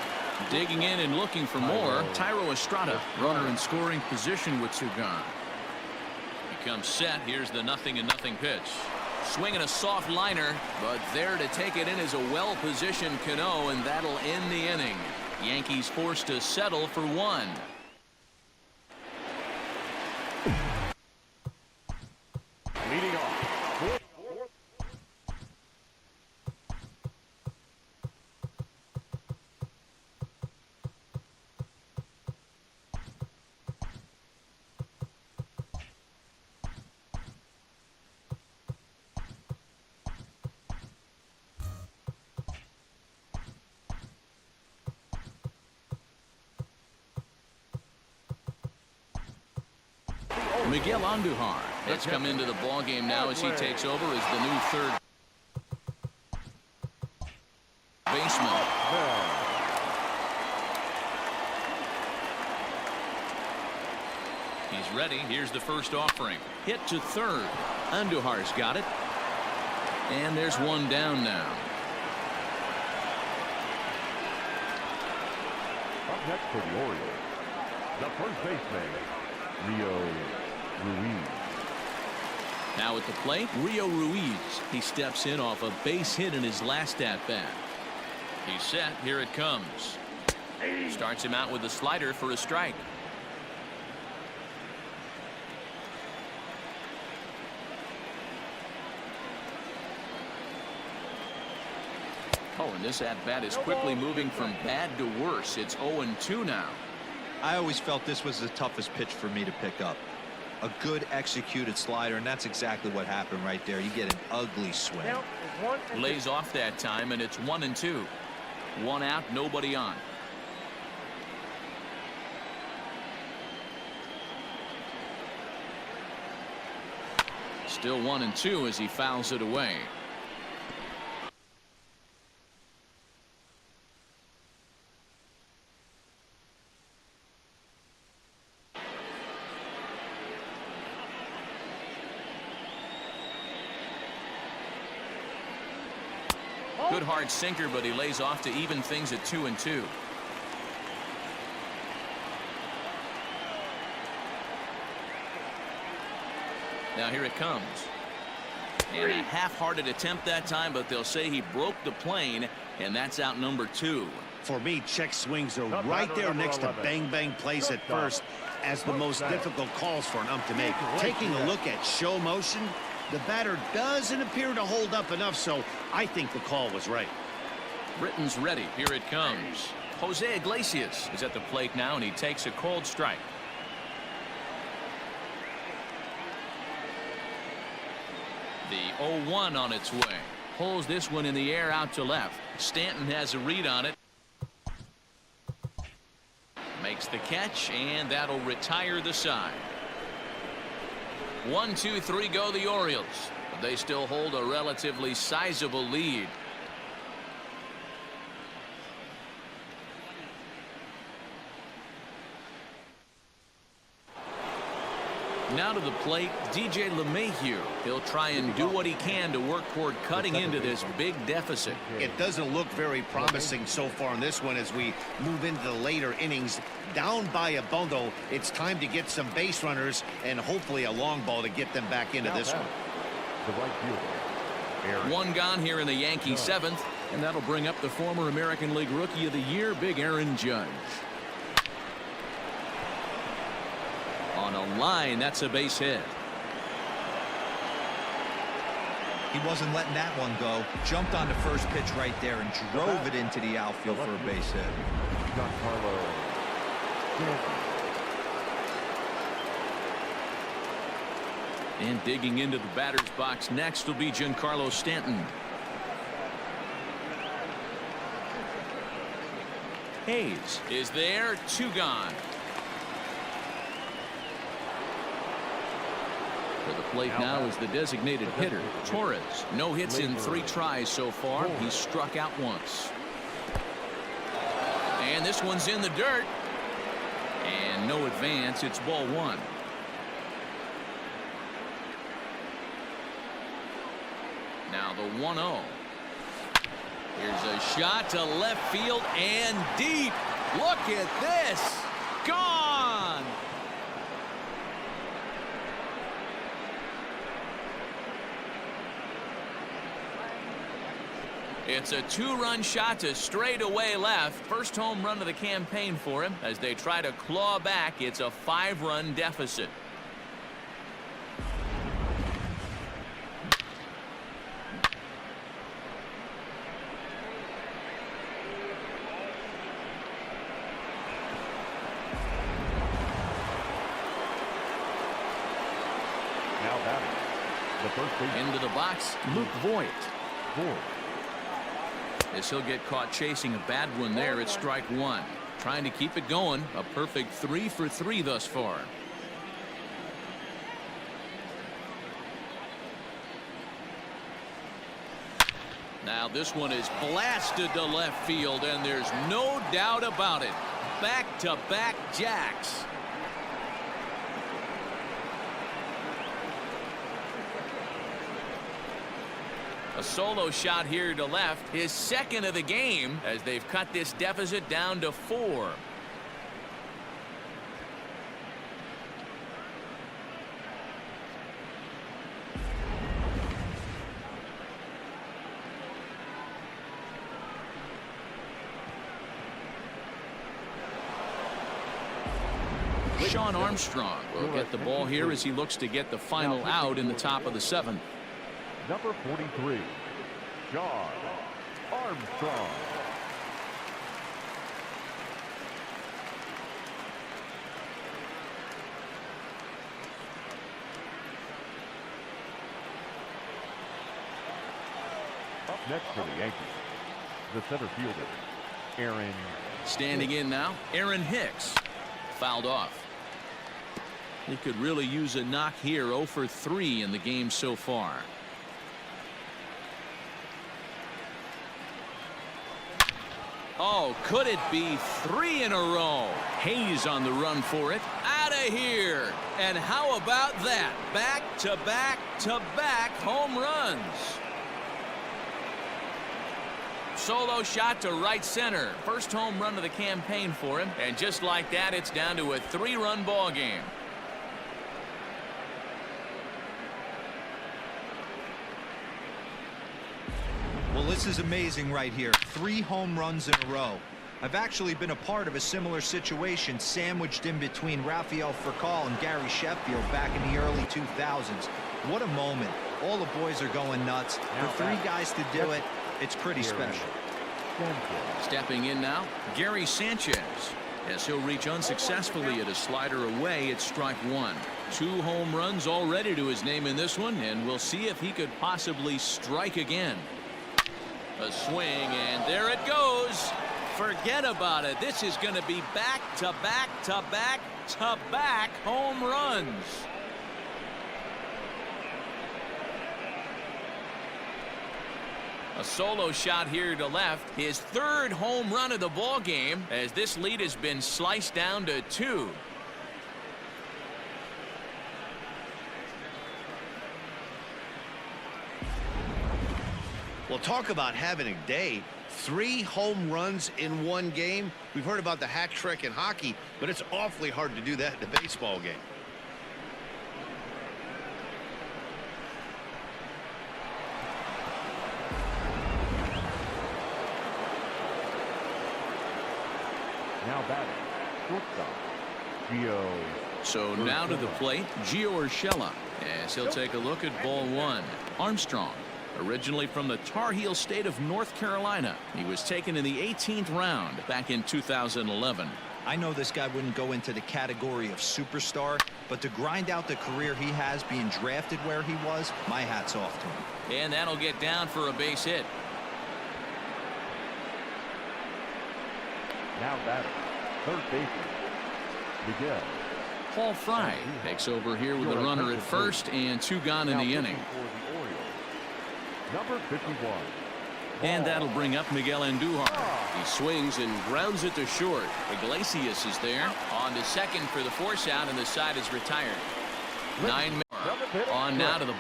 Digging in and looking for more, Thairo Estrada. Runner in scoring position with 2 gone. Comes set. Here's the 0-0 pitch. Swinging a soft liner, but there to take it in is a well-positioned Cano, and that'll end the inning. Yankees forced to settle for 1. Leading off. Miguel Andujar has come into the ball game now as he takes over as the new third baseman. He's ready. Here's the first offering. Hit to third. Andujar's got it. And there's 1 down now. Up next for the Orioles, the first baseman, Rio Ruiz. Now at the plate, Rio Ruiz. He steps in off a base hit in his last at-bat. He's set. Here it comes. Starts him out with a slider for a strike. Oh, and this at-bat is quickly moving from bad to worse. It's 0-2 now. I always felt this was the toughest pitch for me to pick up. A good executed slider, and that's exactly what happened right there. You get an ugly swing. Lays off that time, and it's 1-2. 1 out, nobody on. Still 1-2 as he fouls it away. good hard sinker, but he lays off to even things at 2-2. Now here it comes. And a half-hearted attempt that time, but they'll say he broke the plane, and that's out number 2. For me, check swings are right there next to bang-bang plays at first as the most difficult calls for an ump to make. Taking a look at show motion, the batter doesn't appear to hold up enough, so I think the call was right. Britton's ready. Here it comes. Jose Iglesias is at the plate now, and he takes a cold strike. The 0-1 on its way. Pulls this one in the air out to left. Stanton has a read on it. Makes the catch, and that'll retire the side. 1, 2, 3 go the Orioles. But they still hold a relatively sizable lead. Now to the plate, DJ LeMahieu. He'll try and do what he can to work toward cutting into this big deficit. It doesn't look very promising so far in this one as we move into the later innings. Down by a bundle, it's time to get some base runners and hopefully a long ball to get them back into this one. The right fielder. One gone here in the Yankee 7th, and that'll bring up the former American League Rookie of the Year, Big Aaron Judge. On a line, that's a base hit. He wasn't letting that one go. Jumped on the first pitch right there and drove it into the outfield for a base hit. Giancarlo. And digging into the batter's box next will be Giancarlo Stanton. Hayes is there, 2 gone. For the plate now is the designated hitter, Torres. No hits in 3 tries so far. He's struck out once. And this one's in the dirt. And no advance. It's ball 1. Now the 1-0. Here's a shot to left field and deep. Look at this. Gone. It's a 2-run shot to straightaway left. First home run of the campaign for him. As they try to claw back, it's a 5-run deficit. Now batting. The first base. Into the box, Luke Voigt. Voigt. As he'll get caught chasing a bad one there at strike 1. Trying to keep it going. A perfect 3 for 3 thus far. Now this one is blasted to left field, and there's no doubt about it. Back-to-back jacks. A solo shot here to left, his second of the game, as they've cut this deficit down to 4. Sean Armstrong will get the ball here as he looks to get the final out in the top of the 7th. Number 43, Sean Armstrong. Up next for the Yankees, the center fielder, Aaron. Standing in now, Aaron Hicks. Fouled off. He could really use a knock here. 0 for 3 in the game so far. Oh, could it be 3 in a row? Hayes on the run for it. Out of here. And how about that? Back-to-back-to-back home runs. Solo shot to right center. First home run of the campaign for him. And just like that, it's down to a 3-run ball game. Well, this is amazing right here. 3 home runs in a row. I've actually been a part of a similar situation sandwiched in between Rafael Furcal and Gary Sheffield back in the early 2000s. What a moment. All the boys are going nuts. For 3 guys to do it, it's pretty special. Stepping in now, Gary Sanchez. As he'll reach unsuccessfully at a slider away, it's strike 1. 2 home runs already to his name in this one, and we'll see if he could possibly strike again. A swing, and there it goes. Forget about it. This is going to be back-to-back-to-back-to-back home runs. A solo shot here to left. His 3rd home run of the ball game, as this lead has been sliced down to 2. Well, talk about having a day. 3 home runs in one game. We've heard about the hat trick in hockey, but it's awfully hard to do that in a baseball game. Now batting, shortstop, Gio. So now to the plate, Gio Urshela, as he'll take a look at ball 1. Armstrong, originally from the Tar Heel state of North Carolina. He was taken in the 18th round back in 2011. I know this guy wouldn't go into the category of superstar, but to grind out the career he has being drafted where he was, my hat's off to him. And that'll get down for a base hit. Now batting, third baseman, Miguel. Paul Fry takes over here with a runner at first and 2 gone in the inning. For the Orioles, number 51. And that'll bring up Miguel Andujar. He swings and grounds it to short. Iglesias is there on to second for the force out, and the side is retired. 9 more. On now to the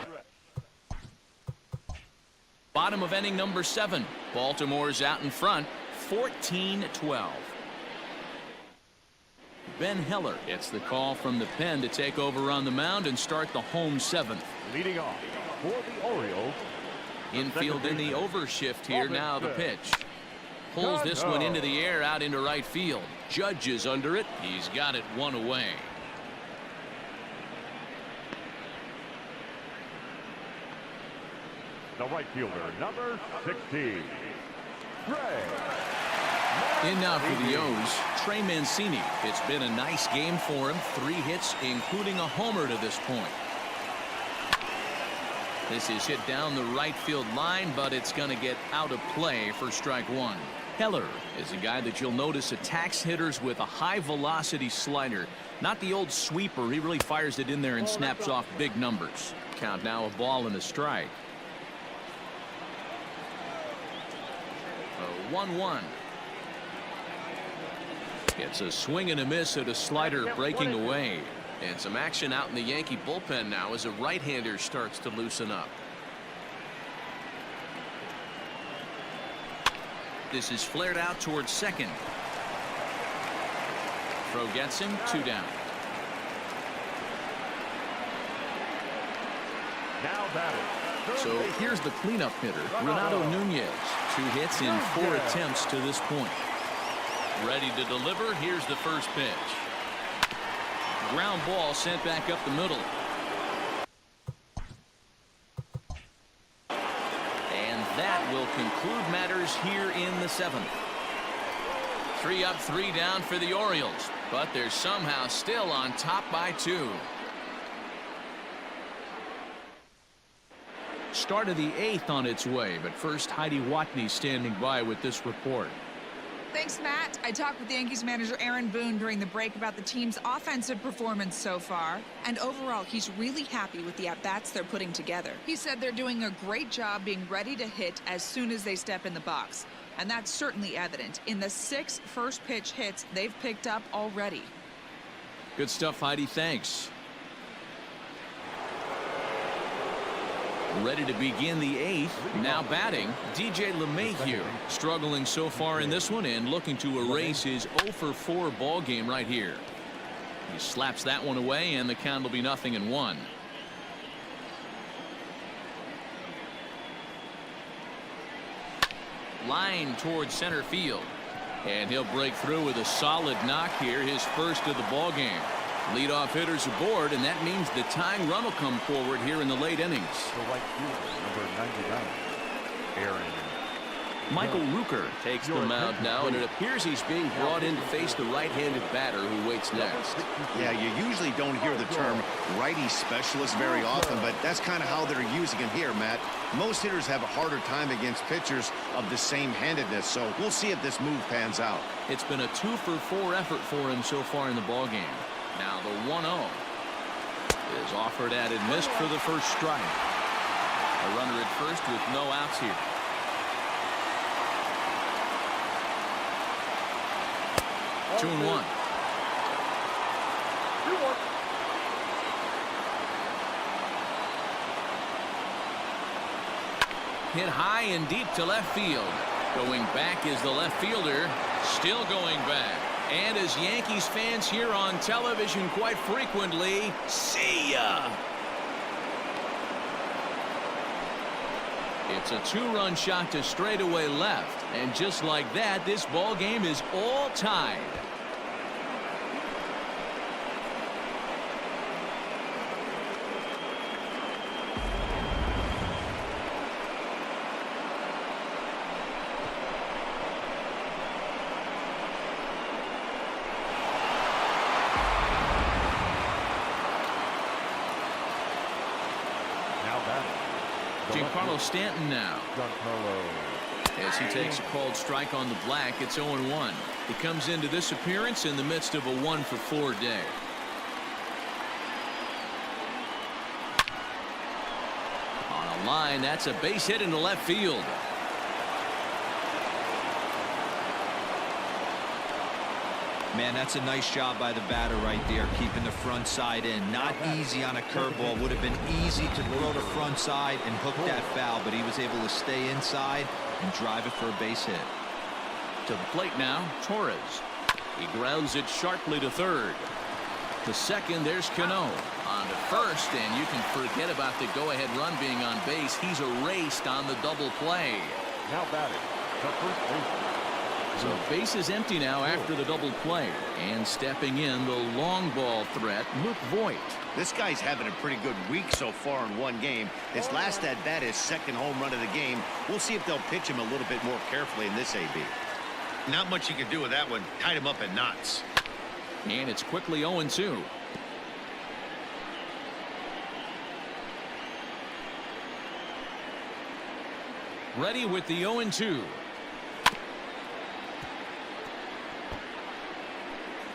bottom of inning number 7. Baltimore's out in front, 14-12. Ben Heller gets the call from the pen to take over on the mound and start the home 7th. Leading off for the Orioles. Infield in the overshift here. Now the pitch. Pulls this one into the air out into right field. Judge is under it. He's got it 1 away. The right fielder, number 16. Gray. In now for the O's, Trey Mancini. It's been a nice game for him. 3 hits, including a homer to this point. This is hit down the right field line, but it's going to get out of play for strike 1. Heller is a guy that you'll notice attacks hitters with a high velocity slider. Not the old sweeper. He really fires it in there and snaps off big numbers. Count now a ball and a strike. 1-1. It's a swing and a miss at a slider breaking away. And some action out in the Yankee bullpen now as a right-hander starts to loosen up. This is flared out towards second. Throw gets him, 2 down. Now batting. So here's the cleanup hitter, Renato Nunez. 2 hits in 4 attempts to this point. Ready to deliver. Here's the first pitch. Ground ball sent back up the middle. And that will conclude matters here in the 7th. 3 up, 3 down for the Orioles, but they're somehow still on top by 2. Start of the 8th on its way, but first Heidi Watney standing by with this report. Thanks, Matt. I talked with the Yankees manager Aaron Boone during the break about the team's offensive performance so far, and overall he's really happy with the at-bats they're putting together. He said they're doing a great job being ready to hit as soon as they step in the box, and that's certainly evident in the 6 first pitch hits they've picked up already. Good stuff, Heidi. Thanks. Ready to begin the 8th. Now batting, DJ LeMahieu. Struggling so far in this one and looking to erase his 0 for 4 ball game right here. He slaps that one away, and the count will be 0-1. Line towards center field. And he'll break through with a solid knock here, his first of the ball game. Leadoff hitters aboard, and that means the tying run will come forward here in the late innings. The right fielder, number 99, Aaron. Michael Rooker takes the mound now, and it appears he's being brought in to face the right-handed batter who waits next. Yeah, you usually don't hear the term righty specialist very often, but that's kind of how they're using him here, Matt. Most hitters have a harder time against pitchers of the same handedness, so we'll see if this move pans out. It's been a 2 for 4 effort for him so far in the ball game. Now the 1-0 is offered at and missed for the first strike. A runner at first with no outs here. Two and one. Hit high and deep to left field. Going back is the left fielder. Still going back. And as Yankees fans hear on television quite frequently, see ya. It's a 2-run shot to straightaway left. And just like that, this ball game is all tied. Giancarlo Stanton now. As he takes a called strike on the black, it's 0-1. He comes into this appearance in the midst of a 1 for 4 day. On a line, that's a base hit into left field. Man, that's a nice job by the batter right there, keeping the front side in. Not easy on a curveball. Would have been easy to throw the front side and hook that foul, but he was able to stay inside and drive it for a base hit. To the plate now, Torres. He grounds it sharply to third. To second, there's Cano. On to first, and you can forget about the go-ahead run being on base. He's erased on the double play. Now batting, the first baseman. So base is empty now after the double play. And stepping in, the long ball threat, Luke Voigt. This guy's having a pretty good week so far in one game. His last at bat is second home run of the game. We'll see if they'll pitch him a little bit more carefully in this AB. Not much you can do with that one. Tied him up in knots. And it's quickly 0-2. Ready with the 0-2.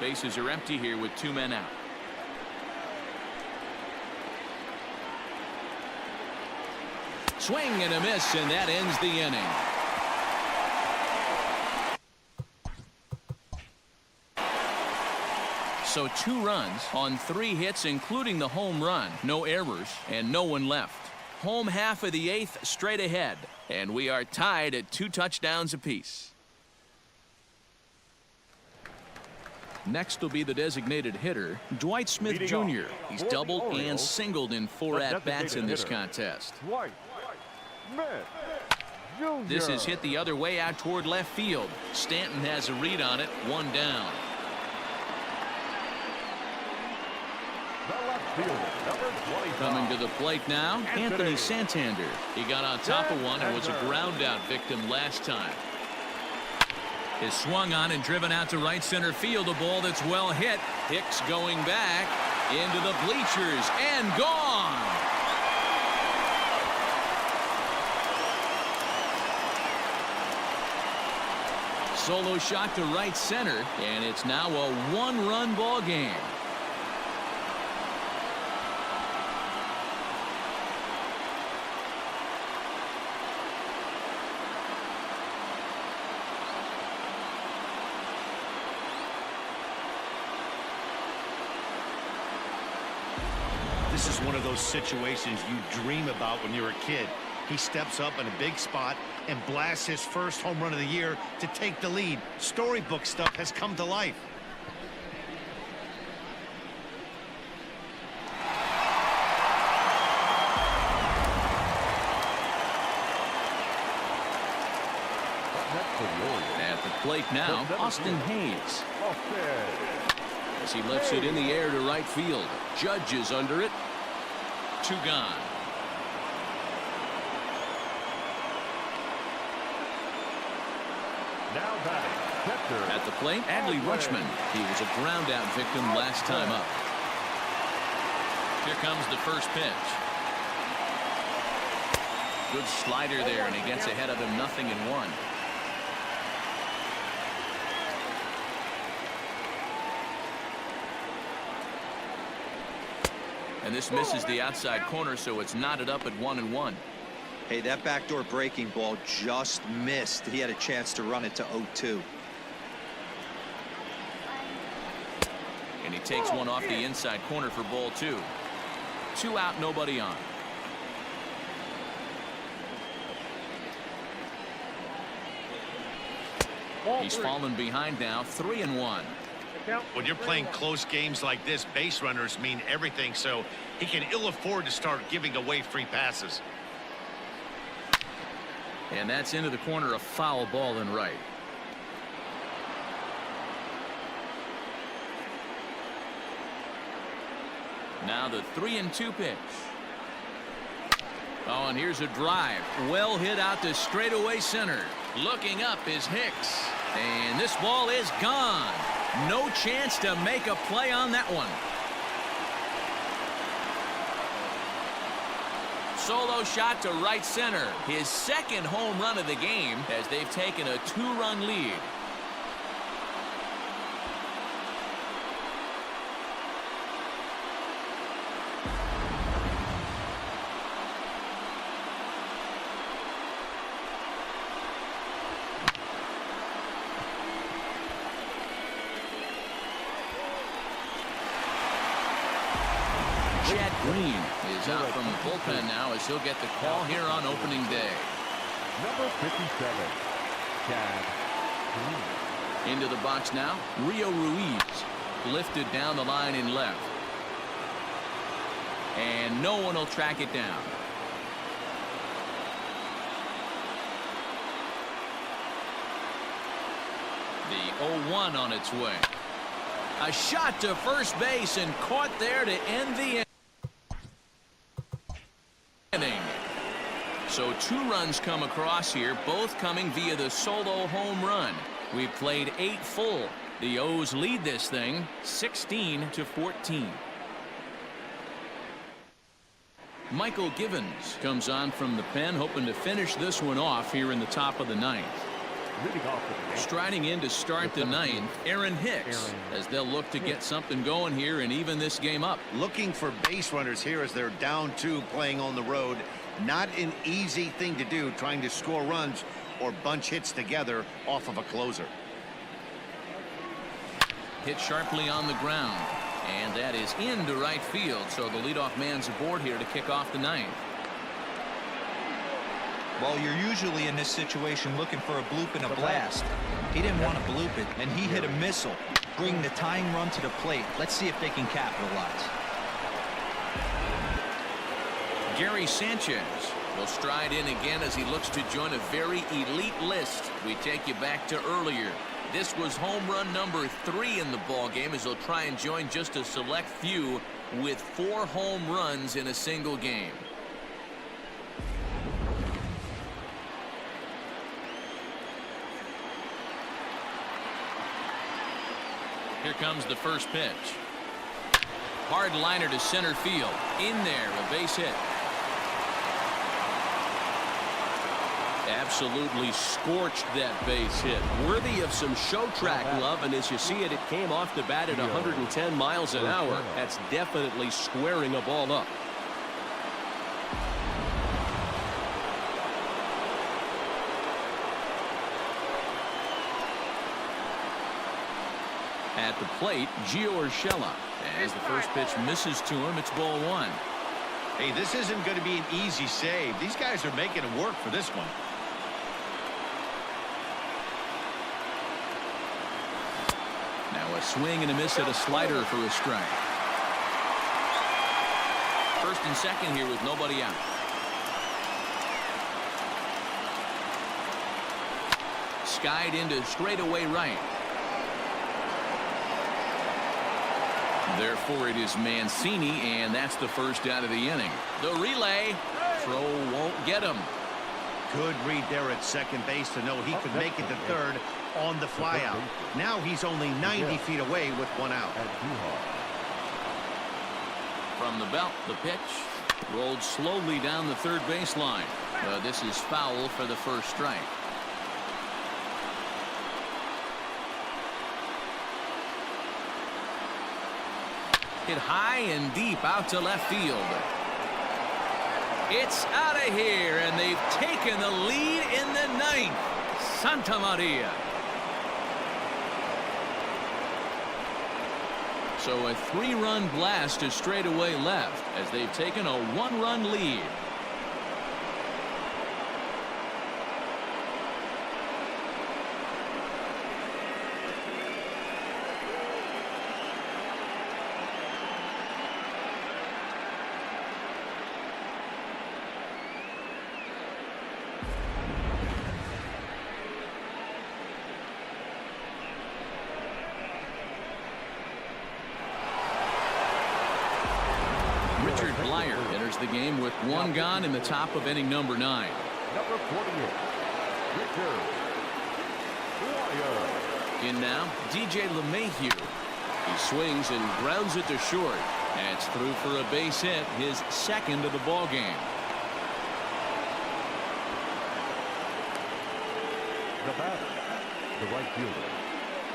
Bases are empty here with 2 men out. Swing and a miss, and that ends the inning. So 2 runs on 3 hits, including the home run. No errors and no one left. Home half of the 8th straight ahead, and we are tied at 2 touchdowns apiece. Next will be the designated hitter, Dwight Smith Jr. He's doubled and singled in 4 at-bats in this contest. Dwight Smith Jr. This is hit the other way out toward left field. Stanton has a read on it, 1 down. The left fielder, number 25. Coming to the plate now, Anthony Santander. He got on top of one and was a ground-out victim last time. Is swung on and driven out to right center field. A ball that's well hit. Hicks going back into the bleachers and gone. Solo shot to right center, and it's now a 1-run ball game. This is one of those situations you dream about when you're a kid. He steps up in a big spot and blasts his first home run of the year to take the lead. Storybook stuff has come to life. At the plate now, Austin Hayes. As he lifts it in the air to right field. Judge is under it. 2 gone. Now batting, catcher. At the plate, Adley Rutschman. He was a ground out victim last time up. Here comes the first pitch. Good slider there, and he gets ahead of him 0-1. And this misses the outside corner, so it's knotted up at 1-1. Hey, that backdoor breaking ball just missed. He had a chance to run it to 0-2. And he takes one off the inside corner for ball 2. 2 out, nobody on. He's fallen behind now, 3-1. When you're playing close games like this, base runners mean everything, so he can ill afford to start giving away free passes. And that's into the corner, a foul ball in right. Now the 3-2 pitch. Oh, and here's a drive. Well hit out to straightaway center. Looking up is Hicks. And this ball is gone. No chance to make a play on that one. Solo shot to right center. His second home run of the game as they've taken a 2-run lead. Green is out from the bullpen now as he'll get the call here on opening day. Number 57, Chad Green. Into the box now, Rio Ruiz. Lifted down the line in left. And no one will track it down. The 0-1 on its way. A shot to first base and caught there to end the inning. So 2 runs come across here, both coming via the solo home run. We've played 8 full. The O's lead this thing 16-14. Michael Givens comes on from the pen, hoping to finish this one off here in the top of the 9th. Striding in to start the 9th, Aaron Hicks, as they'll look to get something going here and even this game up. Looking for base runners here as they're down 2 playing on the road. Not an easy thing to do, trying to score runs or bunch hits together off of a closer. Hit sharply on the ground, and that is into right field, so the leadoff man's aboard here to kick off the 9th. Well, you're usually in this situation looking for a bloop and a blast. He didn't want to bloop it, and he hit a missile, bringing the tying run to the plate. Let's see if they can capitalize. Gary Sanchez will stride in again as he looks to join a very elite list. We take you back to earlier. This was home run number 3 in the ball game as he'll try and join just a select few with 4 home runs in a single game. Here comes the first pitch. Hard liner to center field. In there, a base hit. Absolutely scorched that base hit. Worthy of some show track love, and as you see it, it came off the bat at 110 miles an hour. That's definitely squaring a ball up. At the plate, Gio Urshela. As the first pitch misses to him, it's ball 1. Hey, this isn't going to be an easy save. These guys are making it work for this one. Now a swing and a miss at a slider for a strike. First and second here with nobody out. Skied into straightaway right. Therefore, it is Mancini, and that's the first out of the inning. The relay. Throw won't get him. Good read there at second base to know he could make it to third on the flyout. Now he's only 90 feet away with one out. From the belt, the pitch. Rolled slowly down the third baseline. This is foul for the first strike. Hit high and deep out to left field. It's out of here, and they've taken the lead in the ninth. Santa Maria. So a 3-run blast to straightaway left as they've taken a 1-run lead. Enters the game with 1 gone in the top of inning number 9. Number 48, Richard Dwyer. In now, DJ LeMahieu. He swings and grounds it to short. And it's through for a base hit, his second of the ball game. The batter, the right fielder,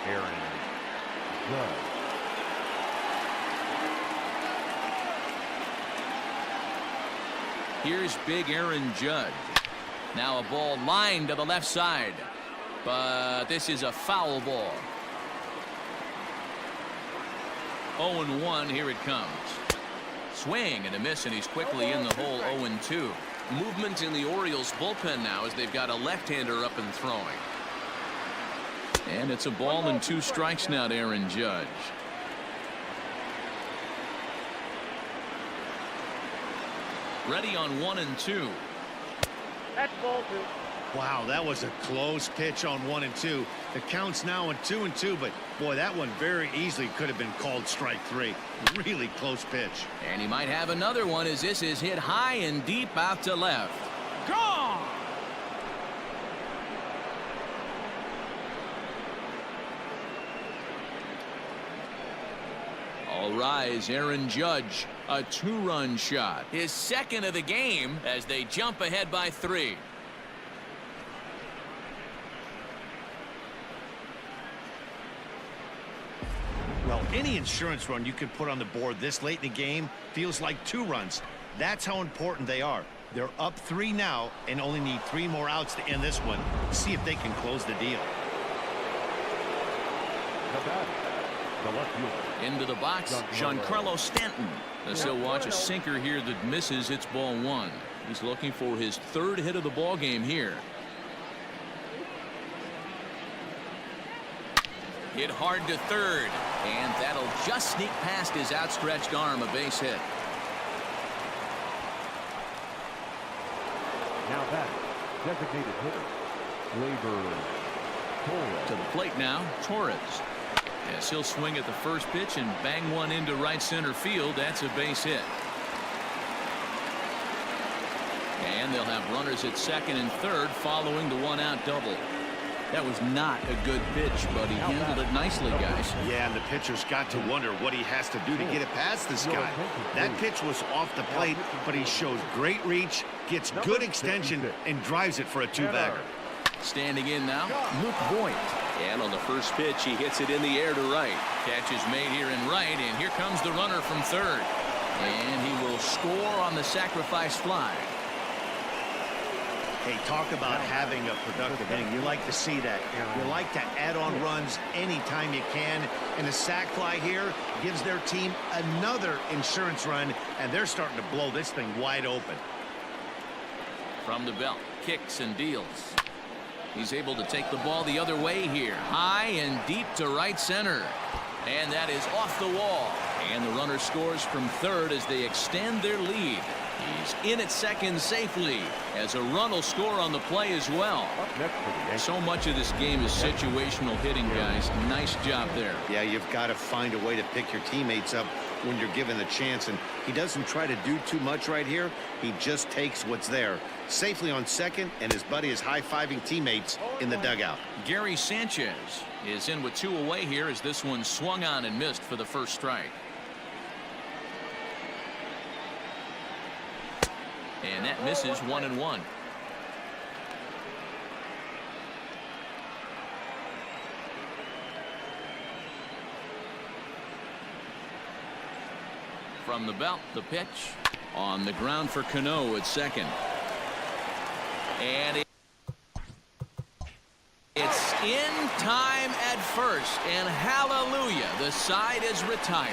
Aaron Judge. Here's big Aaron Judge. Now a ball lined to the left side. But this is a foul ball. 0-1, here it comes. Swing and a miss, and he's quickly in the hole. 0-2. Movement in the Orioles bullpen now as they've got a left-hander up and throwing. And it's a ball and 2 strikes now to Aaron Judge. Ready on 1 and 2. That's ball 2. Wow, that was a close pitch on 1 and 2. The count's now at 2 and 2, but boy, that one very easily could have been called strike 3. Really close pitch. And he might have another one as this is hit high and deep out to left. Gone! All rise, Aaron Judge. A 2-run shot. His second of the game as they jump ahead by 3. Well, any insurance run you could put on the board this late in the game feels like 2 runs. That's how important they are. They're up 3 now and only need 3 more outs to end this one. See if they can close the deal. The batter, the left fielder. Into the box, Giancarlo Stanton. He'll watch a sinker here that misses. It's ball 1. He's looking for his 3rd hit of the ball game here. Hit hard to third, and that'll just sneak past his outstretched arm. A base hit. Now that designated hitter, Gleyber Torres. To the plate now, Torres. Yes, he'll swing at the first pitch and bang one into right center field. That's a base hit. And they'll have runners at second and third following the 1-out double. That was not a good pitch, but he handled it nicely, guys. Yeah, and the pitcher's got to wonder what he has to do to get it past this guy. That pitch was off the plate, but he shows great reach, gets good extension, and drives it for a 2-bagger. Standing in now, Luke Voigt. And on the first pitch, he hits it in the air to right. Catch is made here in right, and here comes the runner from third. And he will score on the sacrifice fly. Hey, talk about having a productive inning. You like to see that. You like to add on runs anytime you can. And the sac fly here gives their team another insurance run, and they're starting to blow this thing wide open. From the belt, kicks and deals. He's able to take the ball the other way here. High and deep to right center. And that is off the wall. And the runner scores from third as they extend their lead. He's in at second safely as a run will score on the play as well. So much of this game is situational hitting, guys. Nice job there. Yeah, you've got to find a way to pick your teammates up when you're given the chance, and he doesn't try to do too much right here. He just takes what's there. Safely on second, and his buddy is high-fiving teammates in the dugout. Gary Sanchez is in with 2 away here as this one swung on and missed for the first strike. And that misses 1-1. From the belt, the pitch on the ground for Cano at second. And it's in time at first, and hallelujah, the side is retired.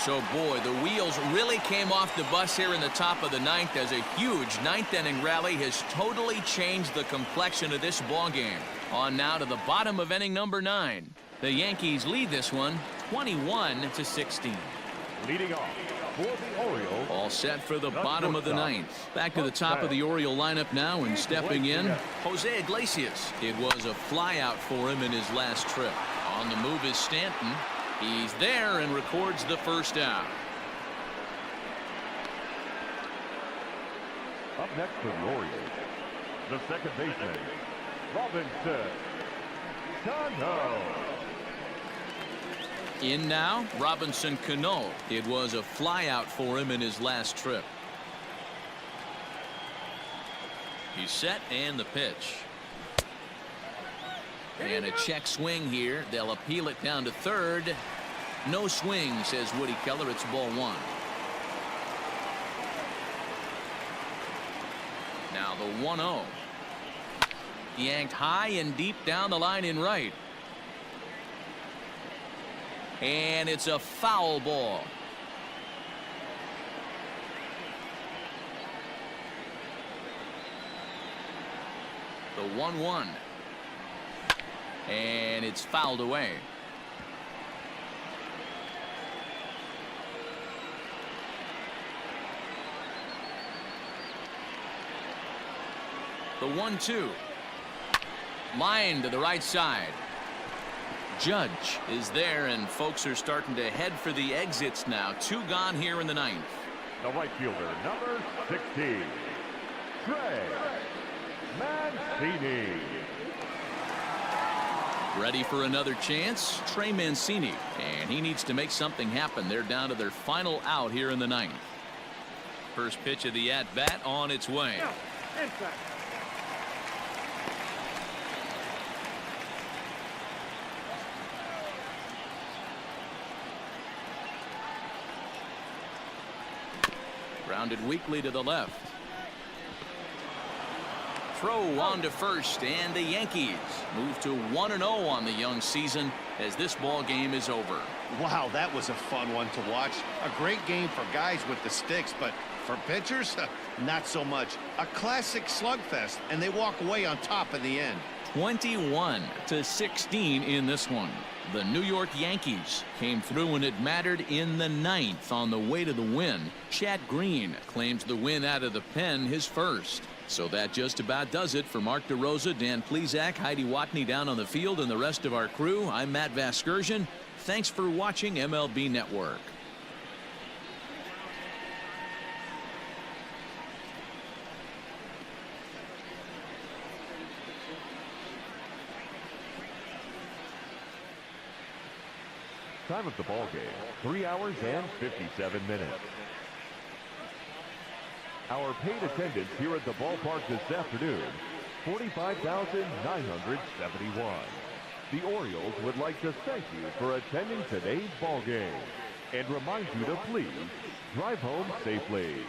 So, boy, the wheels really came off the bus here in the top of the ninth as a huge ninth-inning rally has totally changed the complexion of this ball game. On now to the bottom of inning number 9. The Yankees lead this one 21-16. Leading off for the Orioles. All set for the bottom of the ninth. Back to the top of the Oriole lineup now, and stepping in, Jose Iglesias. It was a flyout for him in his last trip. On the move is Stanton. He's there and records the first out. Up next for the Orioles, the second baseman, Robinson Cano. In now, Robinson Cano. It was a flyout for him in his last trip. He's set, and the pitch. And a check swing here. They'll appeal it down to third. No swing, says Woody Keller. It's ball 1. Now the 1-0. Yanked high and deep down the line in right. And it's a foul ball. The 1-1. And it's fouled away. The 1-2. Line to the right side. Judge is there, and folks are starting to head for the exits now. 2 gone here in the ninth. The right fielder, number 16, Trey Mancini. Ready for another chance, Trey Mancini, and he needs to make something happen. They're down to their final out here in the ninth. First pitch of the at-bat on its way. Grounded weakly to the left. Throw on to first, and the Yankees move to 1-0 on the young season as this ball game is over. Wow, that was a fun one to watch. A great game for guys with the sticks, but for pitchers, not so much. A classic slugfest, and they walk away on top in the end. 21-16 in this one. The New York Yankees came through when it mattered in the ninth on the way to the win. Chad Green claims the win out of the pen, his first. So that just about does it for Mark DeRosa, Dan Plesac, Heidi Watney down on the field, and the rest of our crew. I'm Matt Vasgersian. Thanks for watching MLB Network. Time of the ball game, 3 hours and 57 minutes. Our paid attendance here at the ballpark this afternoon, 45,971. The Orioles would like to thank you for attending today's ball game and remind you to please drive home safely.